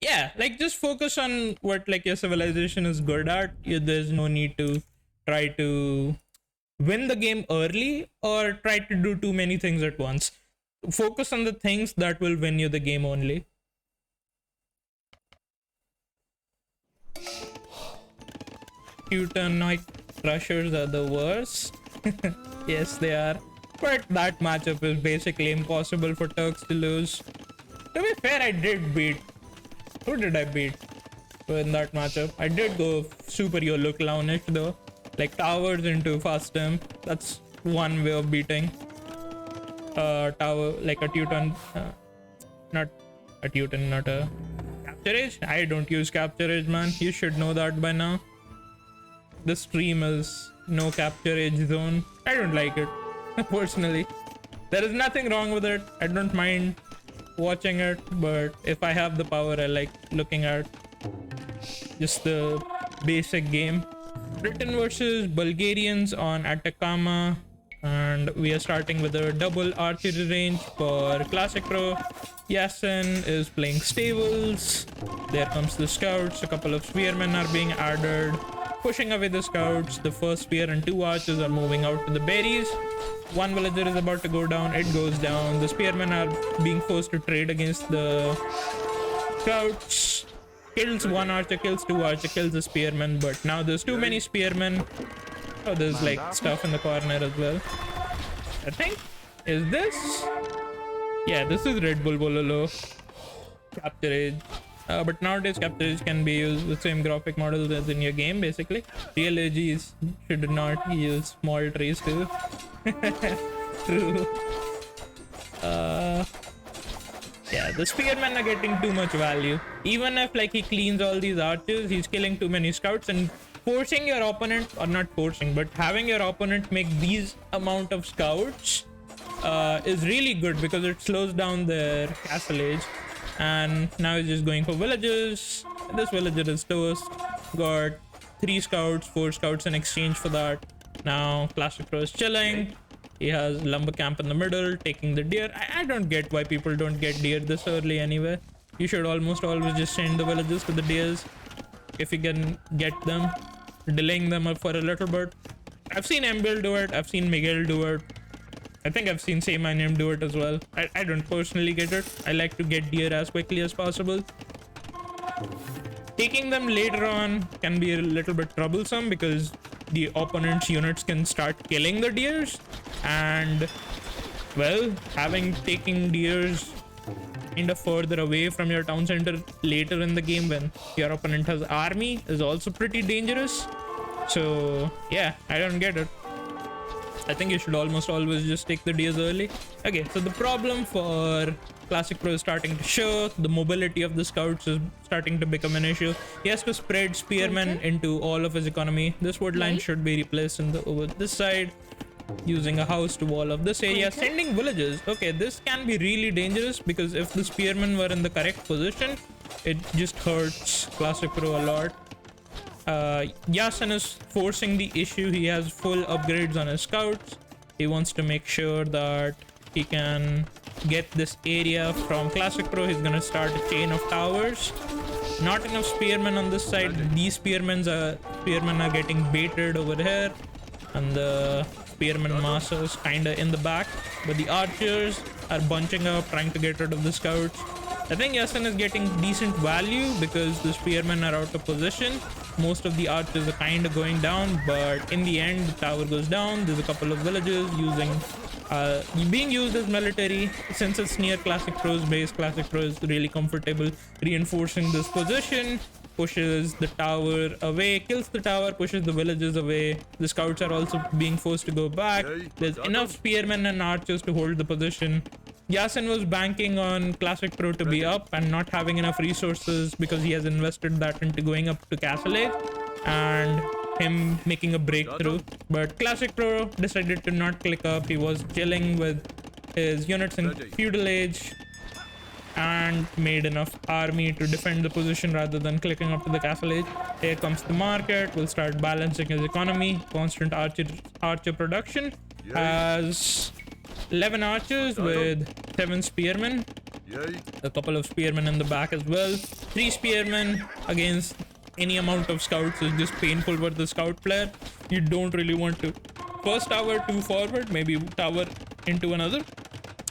yeah, like just focus on what like your civilization is good at. There's no need to try to win the game early or try to do too many things at once. Focus on the things that will win you the game only. Teutonic Crushers are the worst. Yes, they are. But that matchup is basically impossible for Turks to lose. To be fair, I did beat. Who did I beat in that matchup? I did go super YOLO clownish though. Like towers into fast stem. That's one way of beating. Tower, like a Teuton. Not a Teuton, not a Capture Age. I don't use Capture Age, man. You should know that by now. This stream is no Capture Age zone. I don't like it. Personally, there is nothing wrong with it. I don't mind watching it, but if I have the power, I like looking at just the basic game. Britain versus Bulgarians on Atacama, and we are starting with a double archery range for Classic Pro. Yasin is playing stables. There comes the scouts. A couple of spearmen are being added, pushing away the scouts. The first spear and 2 archers are moving out to the berries. One villager is about to go down. It goes down. The spearmen are being forced to trade against the scouts. Kills 1 archer, kills 2 archer, kills the spearmen. But now there's too many spearmen. Oh, there's like stuff in the corner as well. I think. Is this? Yeah, this is Red Bull Bololo. Capture Age. But nowadays Capture Age can be used with same graphic models as in your game basically. Real AGs should not use small trees too. True. Yeah, the spearmen are getting too much value. Even if like he cleans all these archers, he's killing too many scouts, and forcing your opponent, or not forcing, but having your opponent make these amount of scouts is really good because it slows down their castle age. And now he's just going for villages. This villager is toast. Got 3 scouts, 4 scouts in exchange for that. Now Classic Pro is chilling. He has lumber camp in the middle, taking the deer. I don't get why people don't get deer this early anyway. You should almost always just send the villagers to the deers if you can get them, delaying them up for a little bit. I've seen Embil do it. I've seen Miguel do it. I think I've seen Say My Name do it as well. I don't personally get it. I like to get deer as quickly as possible. Taking them later on can be a little bit troublesome because the opponent's units can start killing the deers, and well, taking deers kind of further away from your town center later in the game when your opponent has army is also pretty dangerous. So yeah, I don't get it. I think you should almost always just take the deers early. Okay, so the problem for Classic Pro is starting to show. The mobility of the scouts is starting to become an issue. He has to spread spearmen into all of his economy. This wood line should be replaced over this side, using a house to wall off this area. Sending villagers. Okay, this can be really dangerous because if the spearmen were in the correct position, it just hurts Classic Pro a lot. Yasin is forcing the issue. He has full upgrades on his scouts. He wants to make sure that he can get this area from Classic Pro. He's gonna start a chain of towers. Not enough spearmen on this side. These spearmen are getting baited over here, and the spearmen master is kinda in the back. But the archers are bunching up, trying to get rid of the scouts. I think Yasin is getting decent value because the spearmen are out of position. Most of the archers are kind of going down, but in the end the tower goes down. There's a couple of villagers being used as military. Since it's near Classic Pro's base, Classic Pro is really comfortable reinforcing this position. Pushes the tower away, kills the tower, pushes the villagers away. The scouts are also being forced to go back. There's enough spearmen and archers to hold the position. Yasin was banking on Classic Pro to be up and not having enough resources because he has invested that into going up to Castle Age and him making a breakthrough. But Classic Pro decided to not click up. He was chilling with his units in Feudal Age and made enough army to defend the position rather than clicking up to the Castle Age. Here comes the market. We'll start balancing his economy. Constant archer production. Has 11 archers with 7 spearmen. A couple of spearmen in the back as well. 3 spearmen against any amount of scouts is just painful for the scout player. You don't really want to first tower 2 forward, maybe tower into another.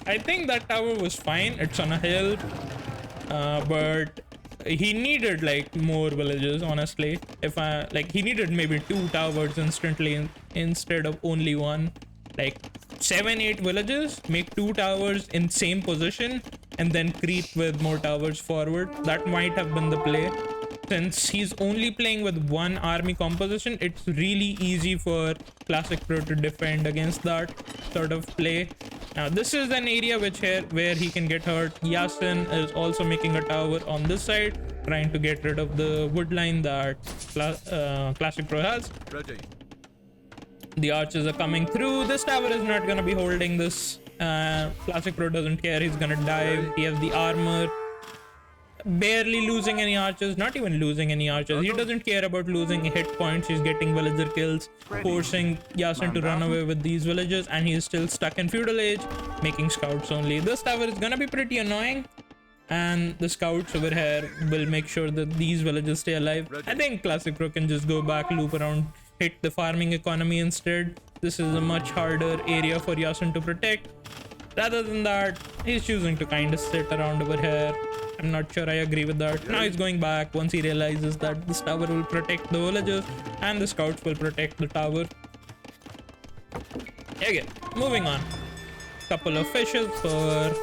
I think that tower was fine. It's on a hill, but he needed like more villages, honestly. If I like, he needed maybe 2 towers instantly instead of only 1. Like 7-8 villages, make 2 towers in same position, and then creep with more towers forward. That might have been the play. Since he's only playing with 1 army composition, it's really easy for Classic Pro to defend against that sort of play. Now this is an area where he can get hurt. Yasin is also making a tower on this side, trying to get rid of the wood line that Classic Pro has. Ready. The archers are coming through. This tower is not gonna be holding this. Classic Pro doesn't care. He's gonna dive. He has the armor. Barely losing any archers, not even losing any archers. He doesn't care about losing hit points. He's getting villager kills, forcing Yasin to run away with these villagers, and he's still stuck in feudal age, making scouts only. This tower is gonna be pretty annoying, and the scouts over here will make sure that these villagers stay alive. I think Classic Pro can just go back, loop around, hit the farming economy instead. This is a much harder area for Yasin to protect. Rather than that, he's choosing to kind of sit around over here. I'm not sure I agree with that. Now he's going back once he realizes that this tower will protect the villagers and the scouts will protect the tower. Okay, moving on. Couple of fishes for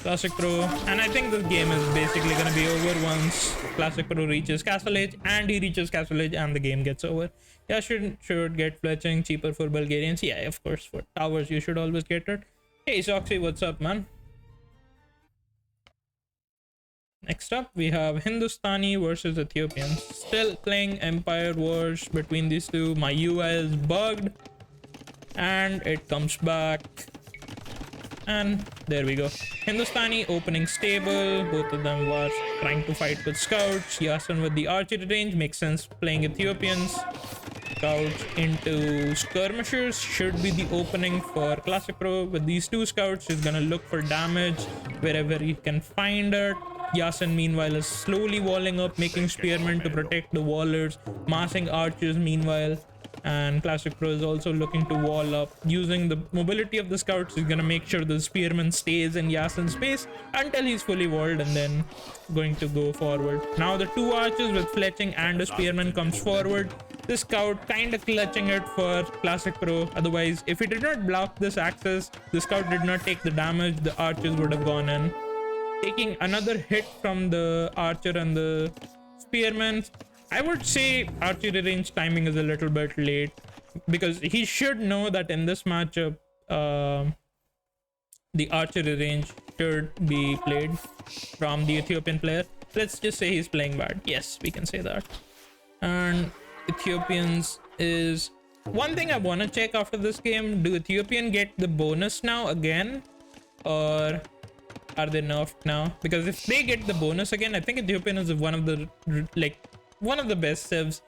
Classic Pro, and I think this game is basically gonna be over once Classic Pro reaches Castle Age, and he reaches Castle Age and the game gets over. Yeah, should get fletching, cheaper for Bulgarians. Yeah, of course, for towers you should always get it. Hey Soxy, what's up, man? Next up, we have Hindustani versus Ethiopians. Still playing Empire Wars between these two. My UI is bugged, and it comes back. And there we go. Hindustani opening stable. Both of them were trying to fight with scouts. Yasin with the archery range. Makes sense playing Ethiopians. Scouts into skirmishers should be the opening for Classic Pro. With these 2 scouts, he's gonna look for damage wherever he can find it. Yasin meanwhile is slowly walling up, making spearmen to protect the wallers, massing archers meanwhile. And Classic Pro is also looking to wall up. Using the mobility of the scouts, he's gonna make sure the spearman stays in Yasin's space until he's fully walled, and then going to go forward. Now the 2 archers with fletching and a spearman comes forward. The scout kind of clutching it for Classic Pro. Otherwise, if he did not block this access, the scout did not take the damage, the archers would have gone in. Taking another hit from the archer and the spearman. I would say archery range timing is a little bit late, because he should know that in this matchup the archery range should be played from the Ethiopian player. Let's just say he's playing bad. Yes, we can say that. And Ethiopians is one thing I want to check after this game. Do Ethiopian get the bonus now again, or are they nerfed now? Because if they get the bonus again, I think Ethiopian is one of the best civs.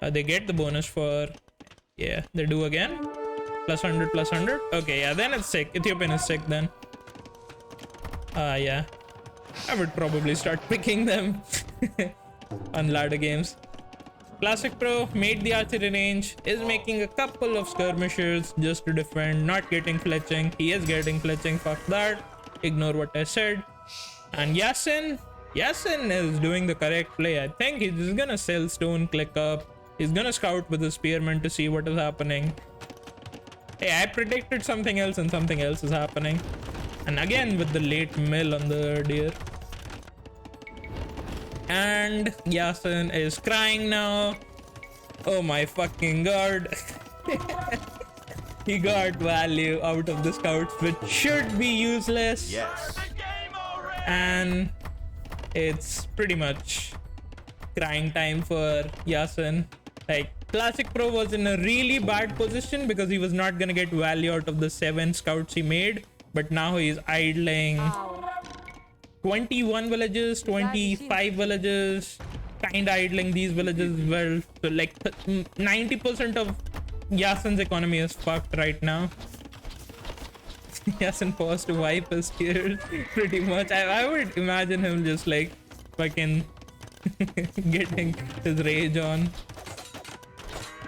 They get the bonus for, yeah, they do again. Plus 100, plus 100. Okay, yeah, then it's sick. Ethiopian is sick then. Yeah. I would probably start picking them on ladder games. Classic Pro made the archery range, is making a couple of skirmishers just to defend, not getting fletching. He is getting fletching, fuck that. Ignore what I said. And Yasin is doing the correct play. I think he's just gonna sell stone, click up. He's gonna scout with the spearman to see what is happening. Hey, I predicted something else and something else is happening. And again with the late mill on the deer. And Yasin is crying now. Oh my fucking god. He got value out of the scouts, which should be useless. Yes. And it's pretty much crying time for Yasin. Like, Classic Pro was in a really bad position because he was not gonna get value out of the 7 scouts he made. But now he's idling 21 villages, 25 villages, kind of idling these villages as well. So like 90% of Yasin's economy is fucked right now. Yasin paused to wipe his tears. Pretty much. I would imagine him just like fucking getting his rage on.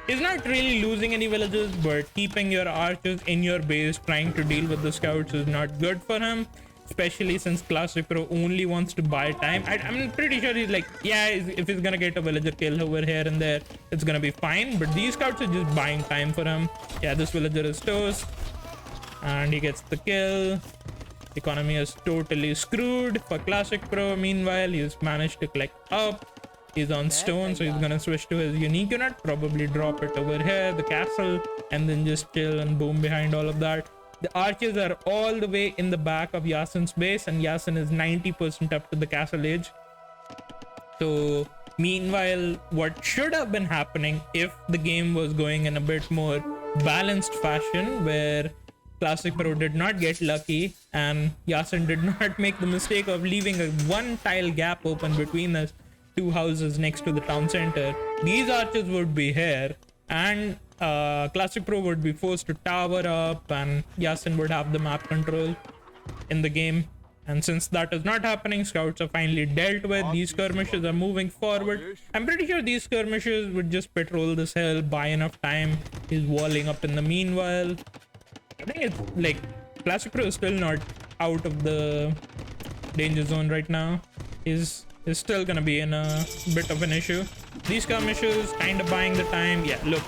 He's not really losing any villagers, but keeping your archers in your base trying to deal with the scouts is not good for him, especially since Classic Pro only wants to buy time. I'm pretty sure he's like, yeah, if he's gonna get a villager kill over here and there, it's gonna be fine, but these scouts are just buying time for him. Yeah, this villager is toast and he gets the kill. Economy is totally screwed for Classic Pro. Meanwhile, he's managed to collect up. He's on stone, so he's gonna switch to his unique unit, probably drop it over here, the castle, and then just chill and boom behind all of that. The archers are all the way in the back of Yasin's base, and Yasin is 90% up to the castle edge. So meanwhile, what should have been happening if the game was going in a bit more balanced fashion, where Classic Pro did not get lucky and Yasin did not make the mistake of leaving a one tile gap open between the two houses next to the town center, these archers would be here and Classic Pro would be forced to tower up and Yasin would have the map control in the game. And since that is not happening, scouts are finally dealt with. These skirmishes are moving forward. I'm pretty sure these skirmishes would just patrol this hill, buy enough time. He's walling up in the meanwhile. I think it's like Classic Pro is still not out of the danger zone right now. Is still gonna be in a bit of an issue. These skirmishes kind of buying the time. Yeah, look,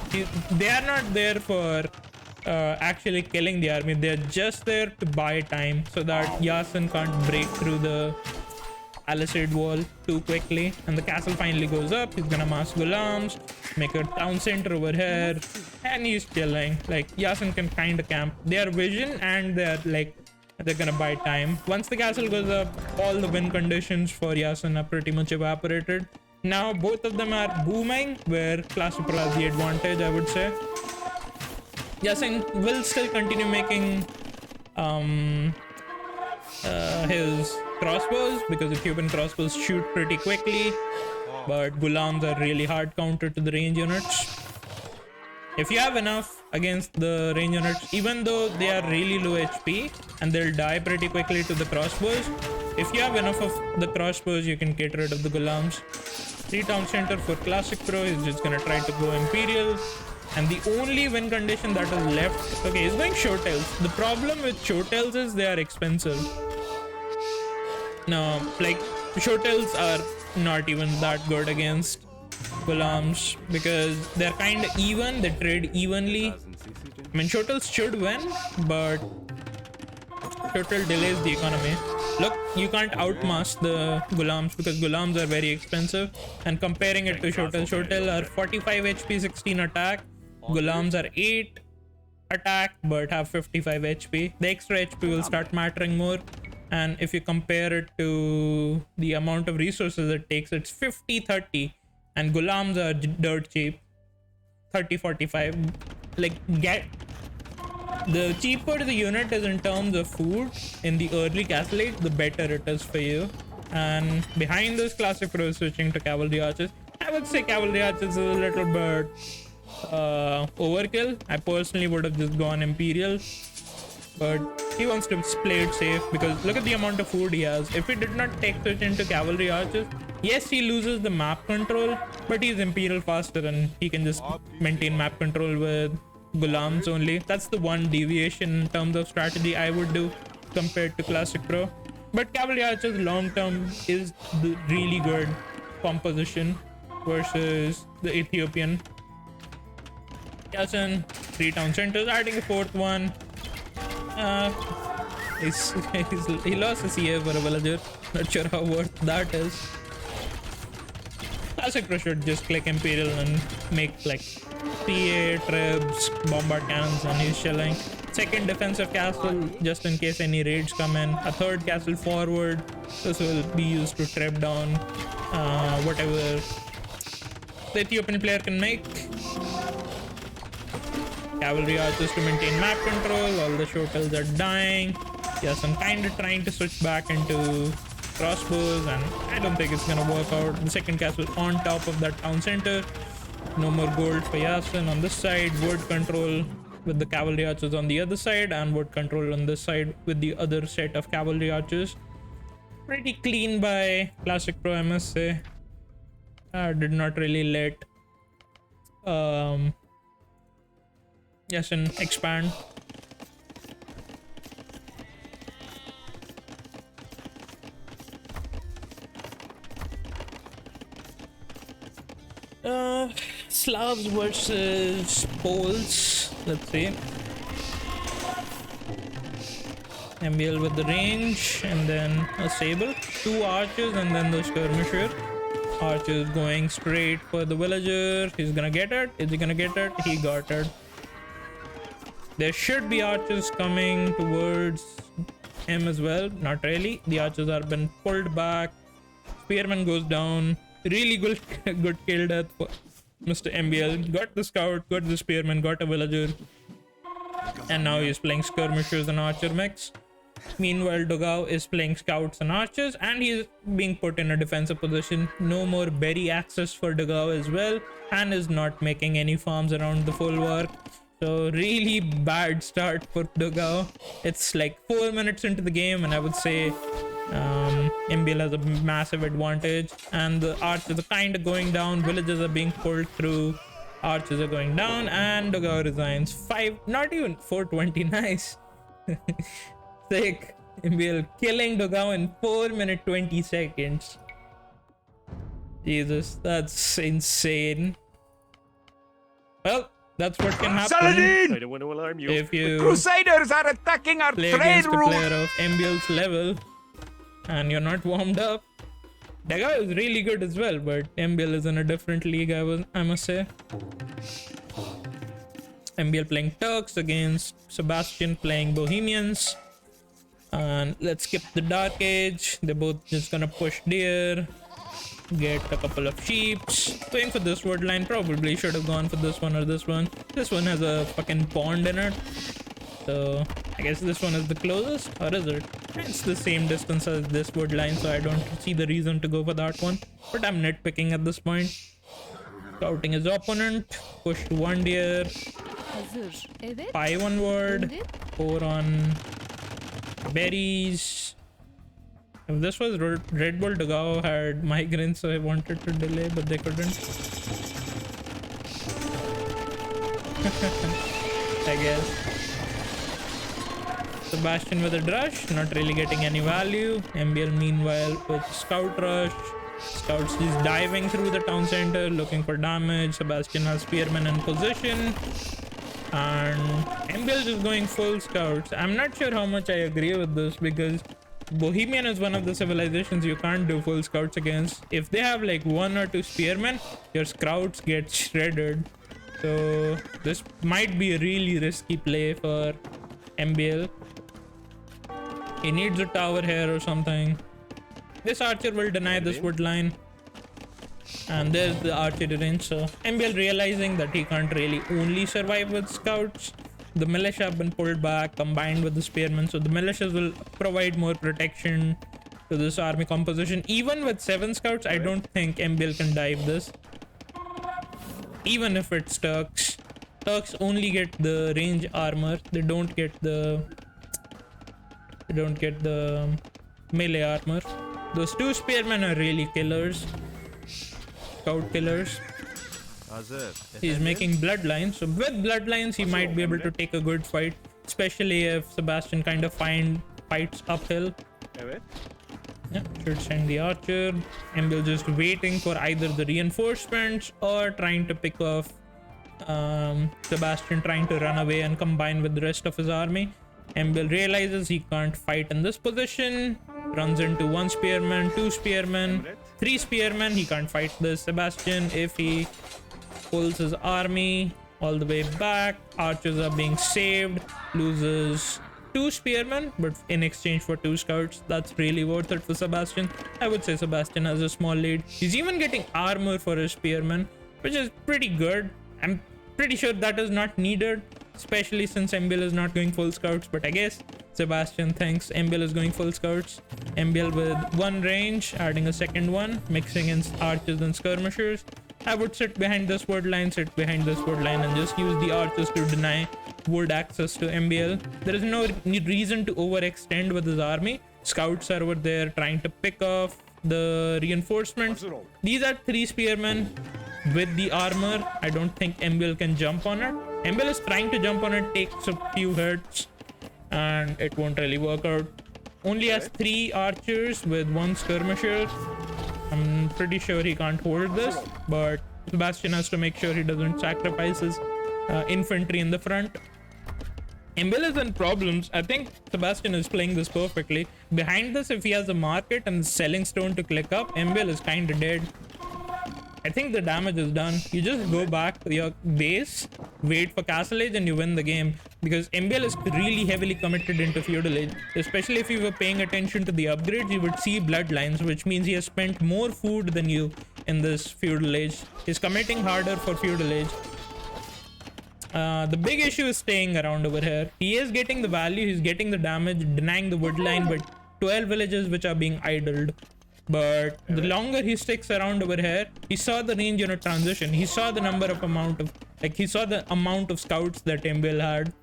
they are not there for actually killing the army. They're just there to buy time so that Yasin can't break through the palisade wall too quickly. And the castle finally goes up. He's gonna mass gulams, make a town center over here, and he's chilling. Like, Yasin can kind of camp. They are vision and they're gonna buy time. Once the castle goes up, all the win conditions for Yasin are pretty much evaporated. Now both of them are booming, where Classic Pro has the advantage, I would say. Yasin will still continue making his crossbows, because Ethiopian crossbows shoot pretty quickly, but gulams are really hard counter to the range units. If you have enough against the range units, even though they are really low HP and they'll die pretty quickly to the crossbows, if you have enough of the crossbows, you can get rid of the gulams. 3 town center for Classic Pro. He's just gonna try to go Imperial. And the only win condition that is left, okay, he's going show tails. The problem with show tails is they are expensive. No, like, show tails are not even that good against gulams because they're kind of even. They trade evenly. I mean, show tails should win, but show tail delays the economy. Look, you can't outmass the gulams because gulams are very expensive. And comparing it to show tail are 45 HP, 16 attack. Gulams are 8 attack but have 55 HP. The extra HP will start mattering more. And if you compare it to the amount of resources it takes, it's 50-30. And gulams are dirt cheap. 30-45. Like, the cheaper the unit is in terms of food in the early castle age, the better it is for you. And behind this, Classic Pro is switching to cavalry archers. I would say cavalry archers is a little bit overkill. I personally would have just gone Imperial, but he wants to play it safe because look at the amount of food he has. If he did not take switch into cavalry archers, yes, he loses the map control, but he's Imperial faster and he can just maintain map control with gulams only. That's the one deviation in terms of strategy I would do compared to Classic Pro. But cavalry archers long term is the really good composition versus the Ethiopian. Yasin, 3 town centers, adding a 4th one. He lost a CA for a villager. Not sure how worth that is. Classic Pro should just click Imperial and make like PA, trebs, bombard cannons, and he's chilling. 2nd defensive castle, just in case any raids come in. A 3rd castle forward. This will be used to trap down whatever the Ethiopian player can make. Cavalry archers to maintain map control. All the shotels are dying. Yes, I'm kind of trying to switch back into crossbows, and I don't think it's gonna work out. The 2nd castle on top of that town center. No more gold for Yasin on this side. Word control with the cavalry archers on the other side, and wood control on this side with the other set of cavalry archers. Pretty clean by Classic Pro, I must say. Did not really let Yasin expand. Slavs versus Poles. Let's see. MBL with the range, and then a sable, 2 archers, and then the skirmisher. Archers going straight for the villager. He's gonna get it. Is he gonna get it? He got it. There should be archers coming towards him as well. Not really. The archers have been pulled back. Spearman goes down. Really good kill death for Mr. MBL. Got the scout, got the spearman, got a villager. And now he's playing skirmishers and archer mix. Meanwhile, Dogao is playing scouts and archers, and he's being put in a defensive position. No more berry access for Dogao as well, and is not making any farms around the folwark. So really bad start for Dogao. It's like 4 minutes into the game, and I would say MBL has a massive advantage, and the archers are kind of going down. Villages are being pulled through. Archers are going down, and Dogao resigns. 5, not even 420. Nice. Sick. MBL killing Dogao in 4 minutes 20 seconds. Jesus, that's insane. Well, that's what can happen. Saladin! I don't want to alarm you. If you the Crusaders are attacking our play trade against a route. player of MBL's level and you're not warmed up. Dogao is really good as well, but MBL is in a different league, I must say. MBL playing Turks against Sebastian playing Bohemians. And let's skip the Dark Age. They're both just gonna push deer, get a couple of sheeps. Going for this wood line. Probably should have gone for this one or this one. This one has a fucking pond in it, so I guess this one is the closest, or is it? It's the same distance as this wood line, so I don't see the reason to go for that one, but I'm nitpicking at this point. Scouting his opponent. Pushed 1 deer, 5 on wood, 4 on berries. If this was Red Bull, Dogao had migraines, so I wanted to delay, but they couldn't. I guess. Sebastian with a drush, not really getting any value. MBL meanwhile with scout rush. Scouts is diving through the town center looking for damage. Sebastian has spearmen in position. And MBL is going full scouts. I'm not sure how much I agree with this, because Bohemian is one of the civilizations you can't do full scouts against. If they have like 1 or 2 spearmen, your scouts get shredded. So this might be a really risky play for MBL. He needs a tower here or something. This archer will deny this wood line. And there's the archery range. So MBL realizing that he can't really only survive with scouts. The militia have been pulled back combined with the spearmen, so the militias will provide more protection to this army composition. Even with 7 scouts, I don't think MBL can dive this. Even if it's Turks. Turks only get the range armor. They don't get the melee armor. Those 2 spearmen are really killers. Scout killers. He's making bloodlines, so with bloodlines he might be able to take a good fight, especially if Sebastian kind of fights uphill. Yeah, should send the archer. MBL just waiting for either the reinforcements or trying to pick off Sebastian trying to run away and combine with the rest of his army. MBL realizes he can't fight in this position, runs into 1 spearman, 2 spearmen, 3 spearmen. He can't fight this Sebastian if he pulls his army all the way back. Archers are being saved, loses 2 spearmen, but in exchange for 2 scouts. That's really worth it for Sebastian. I would say Sebastian has a small lead. He's even getting armor for his spearmen, which is pretty good. I'm pretty sure that is not needed, especially since MBL is not going full scouts, but I guess Sebastian thinks MBL is going full scouts. MBL with 1 range, adding a second one, mixing in archers and skirmishers. I would sit behind this wood line, and just use the archers to deny wood access to MBL. There is no reason to overextend with his army. Scouts are over there trying to pick off the reinforcements. These are 3 spearmen with the armor. I don't think MBL can jump on it. MBL is trying to jump on it, takes a few hits, and it won't really work out. Only has 3 archers with 1 skirmisher. I'm pretty sure he can't hold this, but Sebastian has to make sure he doesn't sacrifice his infantry in the front. MBL is in problems. I think Sebastian is playing this perfectly. Behind this, if he has a market and selling stone to click up, MBL is kind of dead. I think the damage is done. You just go back to your base, wait for Castle Age, and you win the game. Because MBL is really heavily committed into Feudal Age. Especially if you were paying attention to the upgrades, you would see bloodlines, which means he has spent more food than you in this Feudal Age. He's committing harder for Feudal Age. The big issue is staying around over here. He is getting the value, he's getting the damage, denying the wood line, but 12 villages which are being idled. But the longer he sticks around over here, he saw the range unit transition. He saw the amount of scouts that MBL had.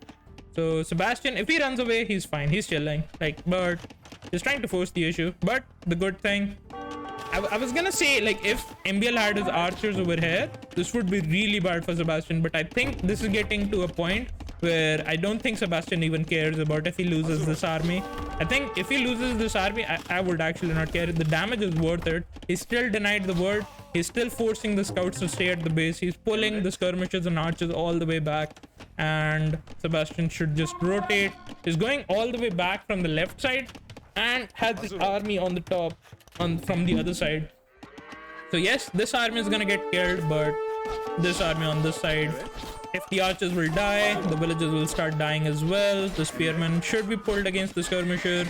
So Sebastian, if he runs away, he's fine. He's chilling. But he's trying to force the issue. But the good thing, I was gonna say, if MBL had his archers over here, this would be really bad for Sebastian. But I think this is getting to a point where I don't think Sebastian even cares about if he loses this army. I think if he loses this army, I would actually not care. The damage is worth it. He's still denied the word. He's still forcing the scouts to stay at the base. He's pulling the skirmishers and archers all the way back. And Sebastian should just rotate. He's going all the way back from the left side and has his army on the top from the other side. So yes, this army is gonna get killed, but this army on this side, if the archers will die, the villagers will start dying as well. The spearmen should be pulled against the skirmisher.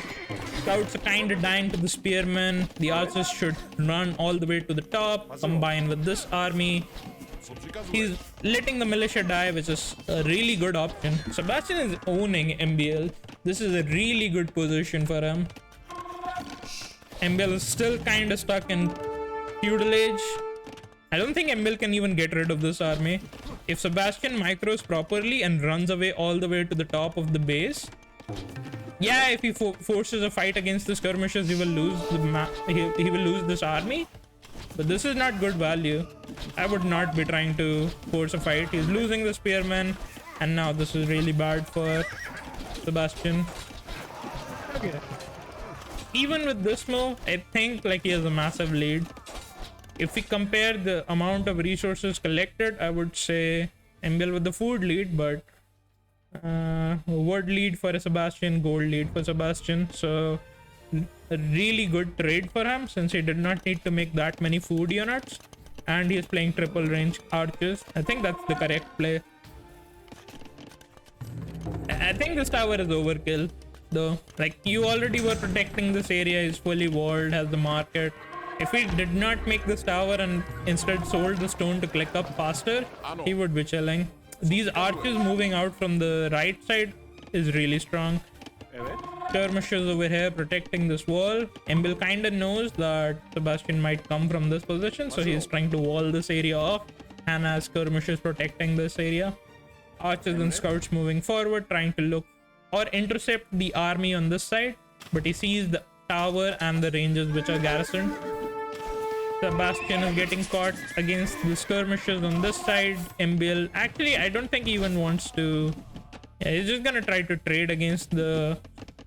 Scouts are kind of dying to the spearmen. The archers should run all the way to the top, combine with this army. He's letting the militia die, which is a really good option. Sebastian is owning MBL. This is a really good position for him. MBL is still kind of stuck in Feudal Age. I don't think MBL can even get rid of this army. If Sebastian micros properly and runs away all the way to the top of the base, yeah, if he forces a fight against the skirmishers, he will lose he will lose this army. But this is not good value. I would not be trying to force a fight. He's losing the spearmen, and now this is really bad for Sebastian. Okay. Even with this move, I think he has a massive lead. If we compare the amount of resources collected, I would say MBL with the food lead, but wood lead for Sebastian, gold lead for Sebastian. So a really good trade for him, since he did not need to make that many food units, and he is playing triple range archers. I think that's the correct play. I think this tower is overkill though. You already were protecting this area, is fully walled, has the market. If he did not make this tower and instead sold the stone to click up faster, he would be chilling. These archers moving out from the right side is really strong. Skirmishers over here protecting this wall. MBL kind of knows that Sebastian might come from this position, so he's trying to wall this area off and has skirmishers protecting this area. Archers and scouts moving forward, trying to look or intercept the army on this side, but he sees the tower and the ranges which are garrisoned. Sebastian is getting caught against the skirmishers on this side. MBL, actually, I don't think he even wants to. Yeah, he's just gonna try to trade against the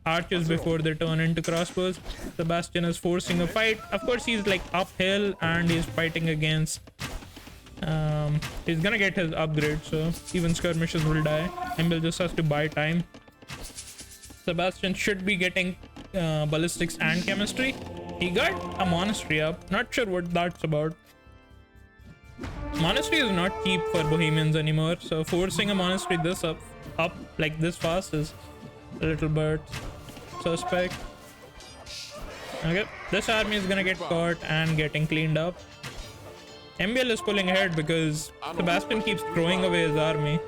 archers before they turn into crossbows. Sebastian is forcing a fight. Of course, he's uphill and he's fighting against. He's gonna get his upgrade, so even skirmishers will die. MBL just has to buy time. Sebastian should be getting ballistics and chemistry. He got a monastery up. Not sure what that's about. Monastery is not cheap for Bohemians anymore, so forcing a monastery this up like this fast is a little bit suspect. Okay, this army is gonna get caught and getting cleaned up. MBL is pulling ahead because Sebastian keeps throwing away his army.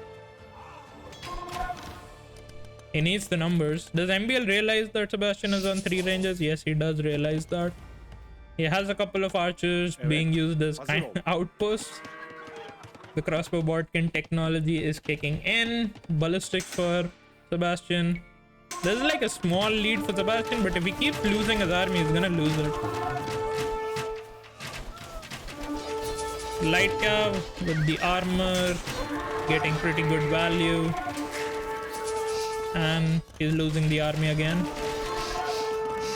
He needs the numbers. Does MBL realize that Sebastian is on 3 ranges? Yes, he does realize that. He has a couple of archers being used as kind of outposts, The crossbow botkin technology is kicking in. Ballistic for Sebastian. There's like a small lead for Sebastian, but if he keeps losing his army, he's gonna lose it. Light cav with the armor, getting pretty good value. And he's losing the army again.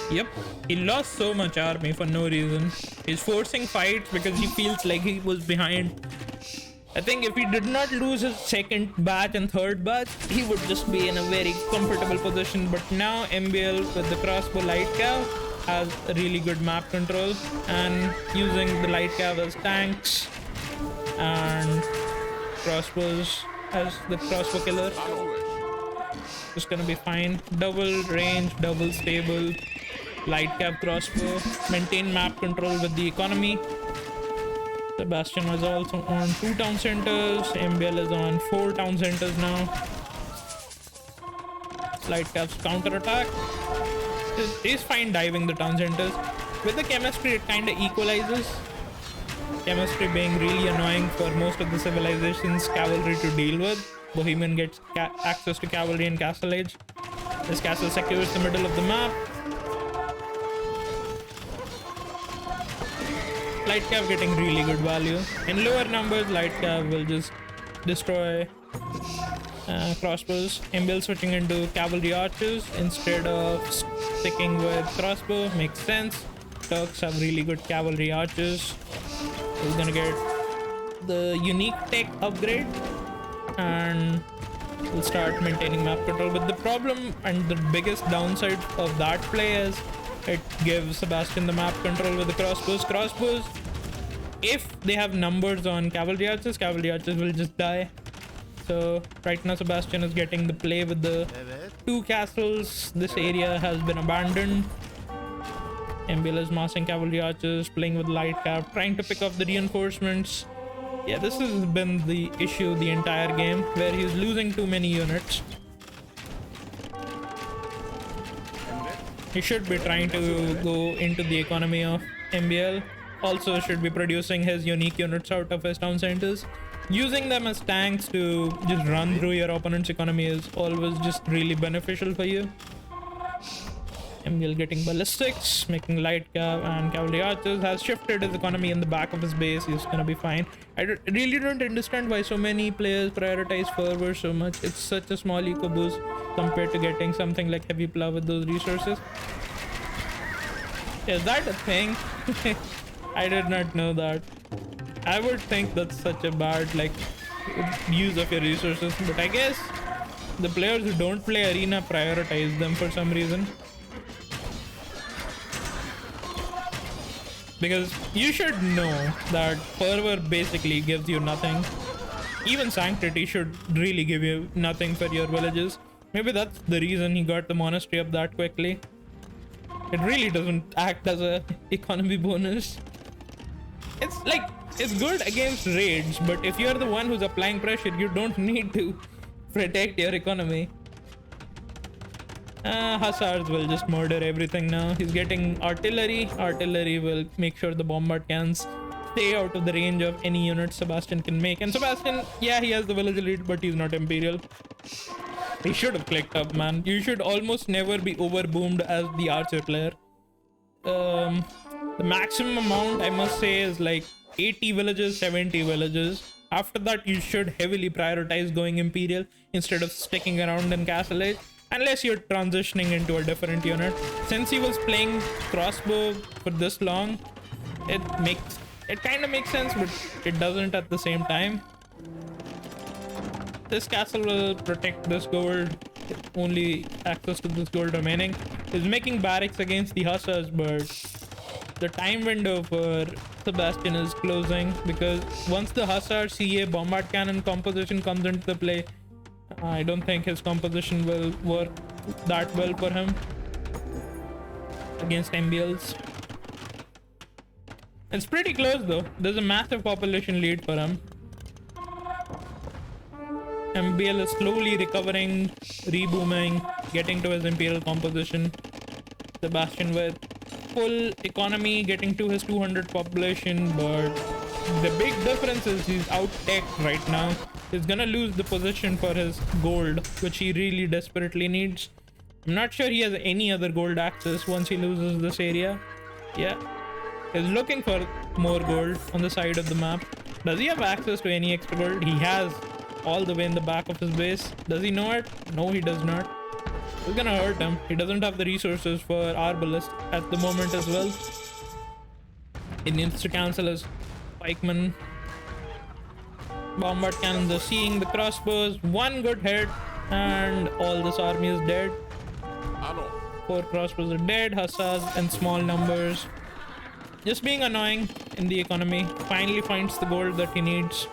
Yep, he lost so much army for no reason. He's forcing fights because he feels like he was behind. I think if he did not lose his second batch and third batch, he would just be in a very comfortable position. But now MBL with the crossbow light cav has a really good map control, and using the light cav as tanks and crossbows as the crossbow killer. It's gonna be fine. Double range, double stable, light cav crossbow, maintain map control with the economy. Sebastian was also on 2 town centers. MBL is on 4 town centers now. Light cav's counter attack. He's fine diving the town centers. With the chemistry, it kind of equalizes. Chemistry being really annoying for most of the civilization's cavalry to deal with. Bohemian gets access to cavalry in Castle Age. This castle secures the middle of the map. Light cav getting really good value. In lower numbers, light cav will just destroy crossbows. MBL switching into cavalry archers instead of sticking with crossbow. Makes sense. Turks have really good cavalry archers. He's gonna get the unique tech upgrade and we'll start maintaining map control. But the problem and the biggest downside of that play is it gives Sebastian the map control with the crossbows. Crossbows, if they have numbers on cavalry archers will just die. So right now Sebastian is getting the play with the 2 castles. This area has been abandoned. MBL is massing cavalry archers, playing with light cav, trying to pick up the reinforcements. Yeah, this has been the issue the entire game, where he's losing too many units. He should be trying to go into the economy of MBL. Also should be producing his unique units out of his town centers. Using them as tanks to just run through your opponent's economy is always just really beneficial for you. MBL getting ballistics, making light cav and cavalry archers, has shifted his economy in the back of his base. He's gonna be fine. I really don't understand why so many players prioritize fervor so much. It's such a small eco boost compared to getting something like heavy plow with those resources. Is that a thing? I did not know that. I would think that's such a bad use of your resources, but I guess the players who don't play arena prioritize them for some reason. Because you should know that fervor basically gives you nothing. Even sanctity should really give you nothing for your villages. Maybe that's the reason he got the monastery up that quickly. It really doesn't act as a economy bonus. It's good against raids, but if you're the one who's applying pressure, you don't need to protect your economy. Hussars will just murder everything now. He's getting artillery. Artillery will make sure the bombard cans stay out of the range of any unit Sebastian can make. And Sebastian, yeah, he has the village elite, but he's not Imperial. He should have clicked up, man. You should almost never be overboomed as the archer player. The maximum amount, I must say, is like 80 villages, 70 villages. After that, you should heavily prioritize going Imperial instead of sticking around in Castle Age. Unless you're transitioning into a different unit. Since he was playing crossbow for this long, it kind of makes sense, but it doesn't at the same time. This castle will protect this gold. Only access to this gold remaining. He's making barracks against the hussars, but the time window for Sebastian is closing, because once the hussar CA bombard cannon composition comes into the play, I don't think his composition will work that well for him against MBLs. It's pretty close though. There's a massive population lead for him. MBL is slowly recovering, rebooming, getting to his Imperial composition. Sebastian with full economy getting to his 200 population, but the big difference is he's out tech right now. He's gonna lose the position for his gold, which he really desperately needs. I'm not sure he has any other gold access once he loses this area. Yeah, he's looking for more gold on the side of the map. Does he have access to any extra gold? He has all the way in the back of his base. Does he know it? No, he does not. It's gonna hurt him. He doesn't have the resources for Arbalest at the moment as well. He needs to cancel his pikemen. Bombard cannons are seeing the crossbows. One good hit and all this army is dead. 4 crossbows are dead. Hussars in small numbers. Just being annoying in the economy. Finally finds the gold that he needs.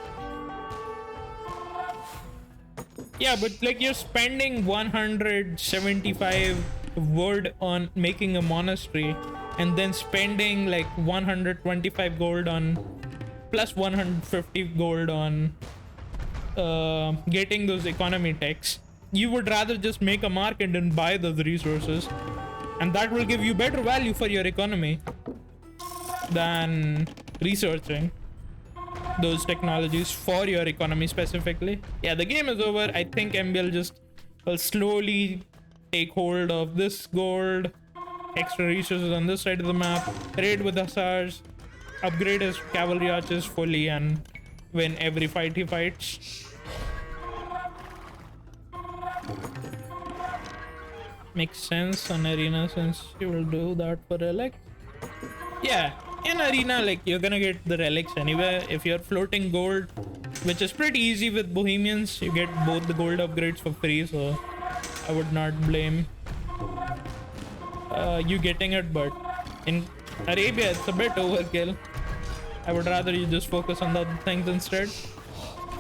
Yeah, but like you're spending 175 wood on making a monastery and then spending like 125 gold on plus 150 gold on getting those economy techs. You would rather just make a market and buy those resources, and that will give you better value for your economy than researching those technologies for your economy specifically. Yeah, the game is over. I think MBL just will slowly take hold of this gold, extra resources on this side of the map, raid with hussars, upgrade his cavalry archers fully, and win every fight he fights. Makes sense on arena since you will do that for relic. Yeah, in arena, like you're gonna get the relics anyway. If you're floating gold, which is pretty easy with Bohemians, you get both the gold upgrades for free, so I would not blame you getting it. But in Arabia, it's a bit overkill. I would rather you just focus on the other things instead.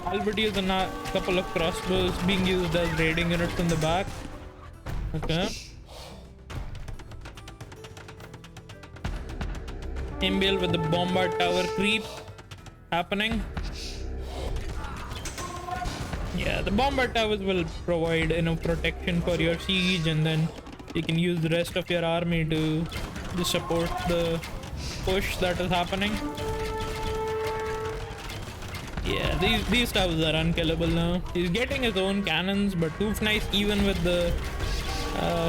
Already is a couple of crossbows being used as raiding units in the back. Okay. MBL with the bombard tower creep happening. Yeah, the bombard towers will provide enough protection for your siege, and then you can use the rest of your army to support the push that is happening. Yeah, these towers are unkillable now. He's getting his own cannons, but Hoofnice, even with the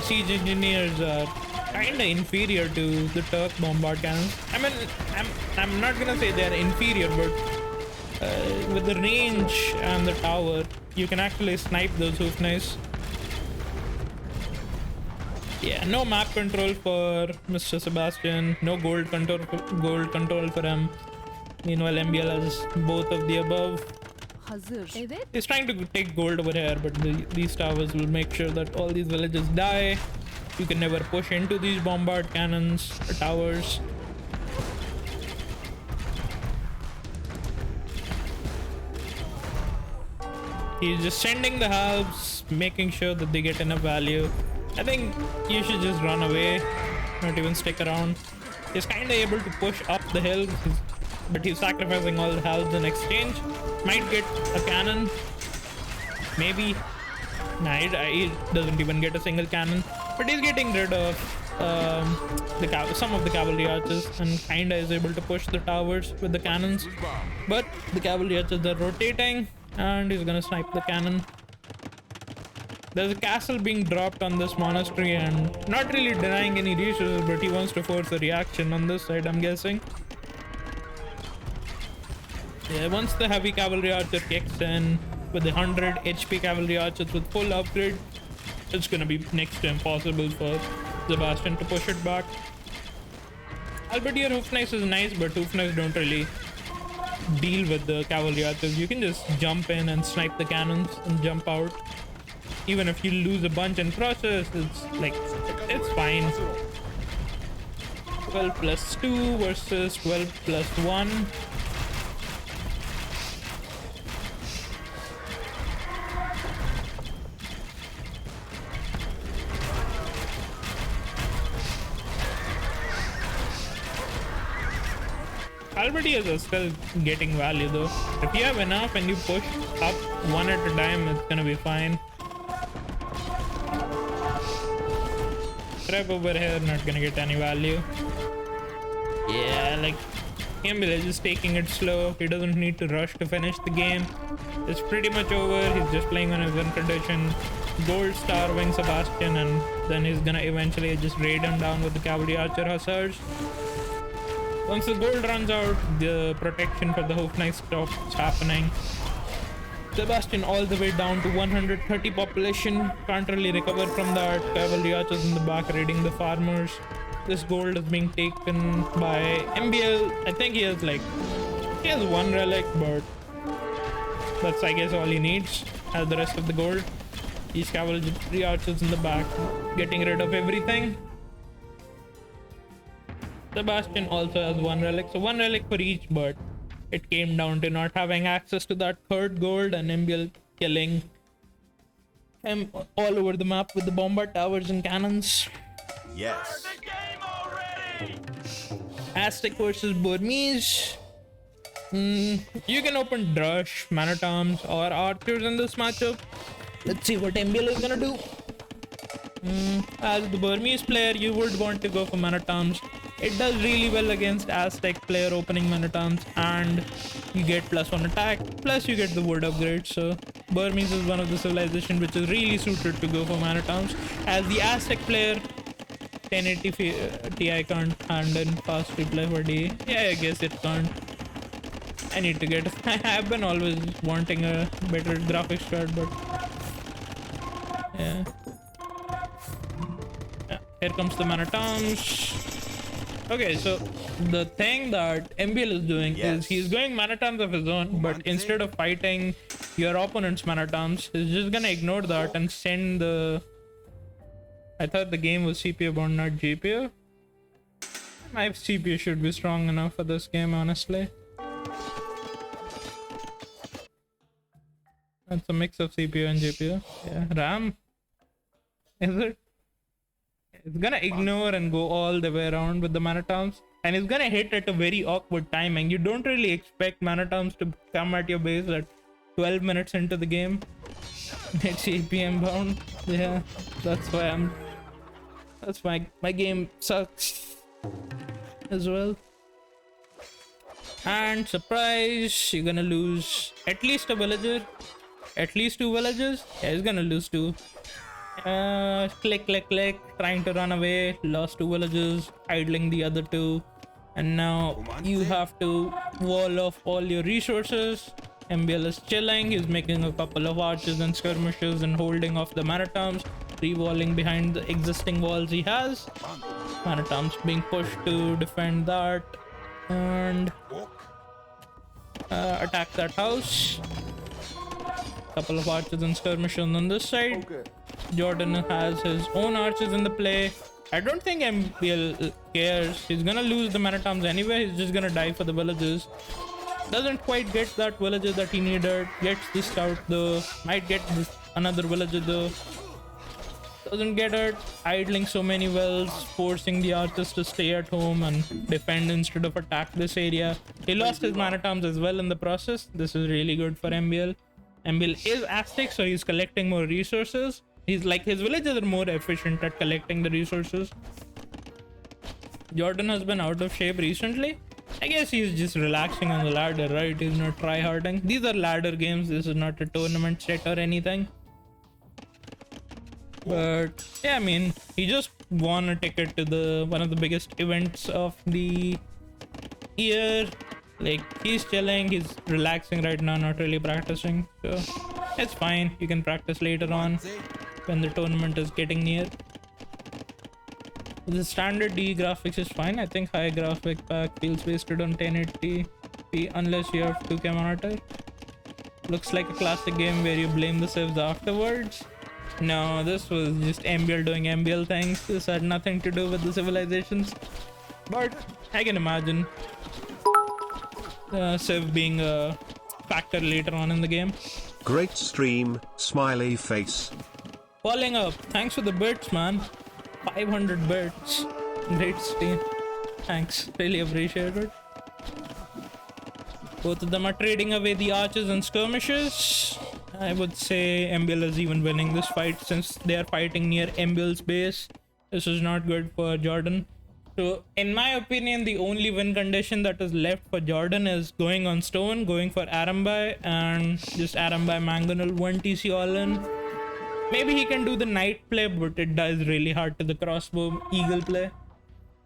siege engineers, are kinda inferior to the Turk bombard cannons. I mean, I'm not gonna say they're inferior, but with the range and the tower, you can actually snipe those Hoofnice. Yeah, no map control for Mr. Sebastian, no gold control for him. Meanwhile, MBL has both of the above. He's trying to take gold over here, but these towers will make sure that all these villages die. You can never push into these bombard cannons or towers. He's just sending the halves, making sure that they get enough value. I think you should just run away, not even stick around. He's kind of able to push up the hill, but he's sacrificing all the halves in exchange. Might get a cannon, maybe. Nah, he doesn't even get a single cannon, but he's getting rid of some of the cavalry archers and kinda is able to push the towers with the cannons. But the cavalry archers are rotating and he's gonna snipe the cannon. There's a castle being dropped on this monastery and not really denying any resources, but he wants to force a reaction on this side, I'm guessing. Yeah, once the heavy cavalry archer kicks in with the 100 HP cavalry archers with full upgrade, it's gonna be next to impossible for Sebastian to push it back. Albeit Hoofnice is nice, but Hoofnice don't really deal with the cavalry archers. You can just jump in and snipe the cannons and jump out. Even if you lose a bunch in process, it's fine. 12 plus 2 versus 12 plus 1. Already is still getting value though. If you have enough and you push up one at a time, it's gonna be fine. trap over here, not gonna get any value. Yeah, like Emil is just taking it slow. He doesn't need to rush to finish the game. It's pretty much over. He's just playing on his win condition. Gold star wing Sebastian, and then he's gonna eventually just raid him down with the cavalry archer hussars. Once the gold runs out, the protection for the hoof knight stops happening. Sebastian all the way down to 130 population. Can't really recover from that. Cavalry archers in the back raiding the farmers. This gold is being taken by MBL. I think he has one relic, but that's I guess all he needs. Has the rest of the gold. These cavalry archers in the back getting rid of everything. Sebastian also has one relic, so one relic for each, but it came down to not having access to that third gold and MBL killing him all over the map with the bombard towers and cannons. Yes. Aztec versus Burmese. You can open Drush, Man-at-Arms, or Archers in this matchup. Let's see what MBL is gonna do. As the Burmese player, you would want to go for Man-at-Arms. It does really well against Aztec player opening Man-at-Arms, and you get +1 attack, plus you get the wood upgrade. So Burmese is one of the civilization which is really suited to go for Man-at-Arms. As the Aztec player, 1080 Ti can't handle fast replay for D. Yeah, I guess it can't. I need to get I've been always wanting a better graphics card, but yeah. Here comes the Man-at-Arms. Okay, so the thing that MBL is doing is he's going Man-at-Arms of his own, but instead of fighting your opponent's Man-at-Arms, he's just gonna ignore that and send the... I thought the game was CPU bound, not GPU. My CPU should be strong enough for this game, honestly. That's a mix of CPU and GPU. Yeah, RAM. Is it? It's gonna ignore and go all the way around with the Man-at-Arms, and it's gonna hit at a very awkward timing. You don't really expect Man-at-Arms to come at your base at 12 minutes into the game. It's APM bound. Yeah, that's why my game sucks as well. And surprise, you're gonna lose at least a villager, at least 2 villagers. Yeah, he's gonna lose 2. Click, trying to run away, lost 2 villagers, idling the other 2, and now you have to wall off all your resources. MBL is chilling, he's making a couple of archers and skirmishes and holding off the Man-at-Arms, re-walling behind the existing walls he has. Man-at-Arms being pushed to defend that and attack that house. Couple of archers and skirmishers on this side. Jordan has his own archers in the play. I don't think MBL cares. He's gonna lose the Man-at-Arms anyway. He's just gonna die for the villagers. Doesn't quite get that villager that he needed. Gets the scout though. Might get this another villager though. Doesn't get it. Idling so many wells, forcing the archers to stay at home and defend instead of attack this area. He lost his Man-at-Arms as well in the process. This is really good for MBL. MBL is Aztec, so he's collecting more resources. He's like, his villagers are more efficient at collecting the resources. Jordan has been out of shape recently. I guess he's just relaxing on the ladder, right? He's not try-harding. These are ladder games. This is not a tournament set or anything. But yeah, I mean, he just won a ticket to the one of the biggest events of the year. Like, he's chilling, he's relaxing right now, not really practicing. So it's fine. You can practice later on when the tournament is getting near. The standard D graphics is fine. I think high graphic pack feels wasted on 1080p unless you have 2K monitor. Looks like a classic game where you blame the civs afterwards. No, this was just MBL doing MBL things. This had nothing to do with the civilizations. But I can imagine civ being a factor later on in the game. Great stream, smiley face. Falling up. Thanks for the bits, man. 500 bits. Great stream. Thanks. Really appreciate it. Both of them are trading away the archers and skirmishes. I would say MBL is even winning this fight since they are fighting near MBL's base. This is not good for Jordan. So in my opinion, the only win condition that is left for Jordan is going on stone, going for Arambai, and just Arambai Mangonel 1 TC all in. Maybe he can do the knight play, but it dies really hard to the crossbow eagle play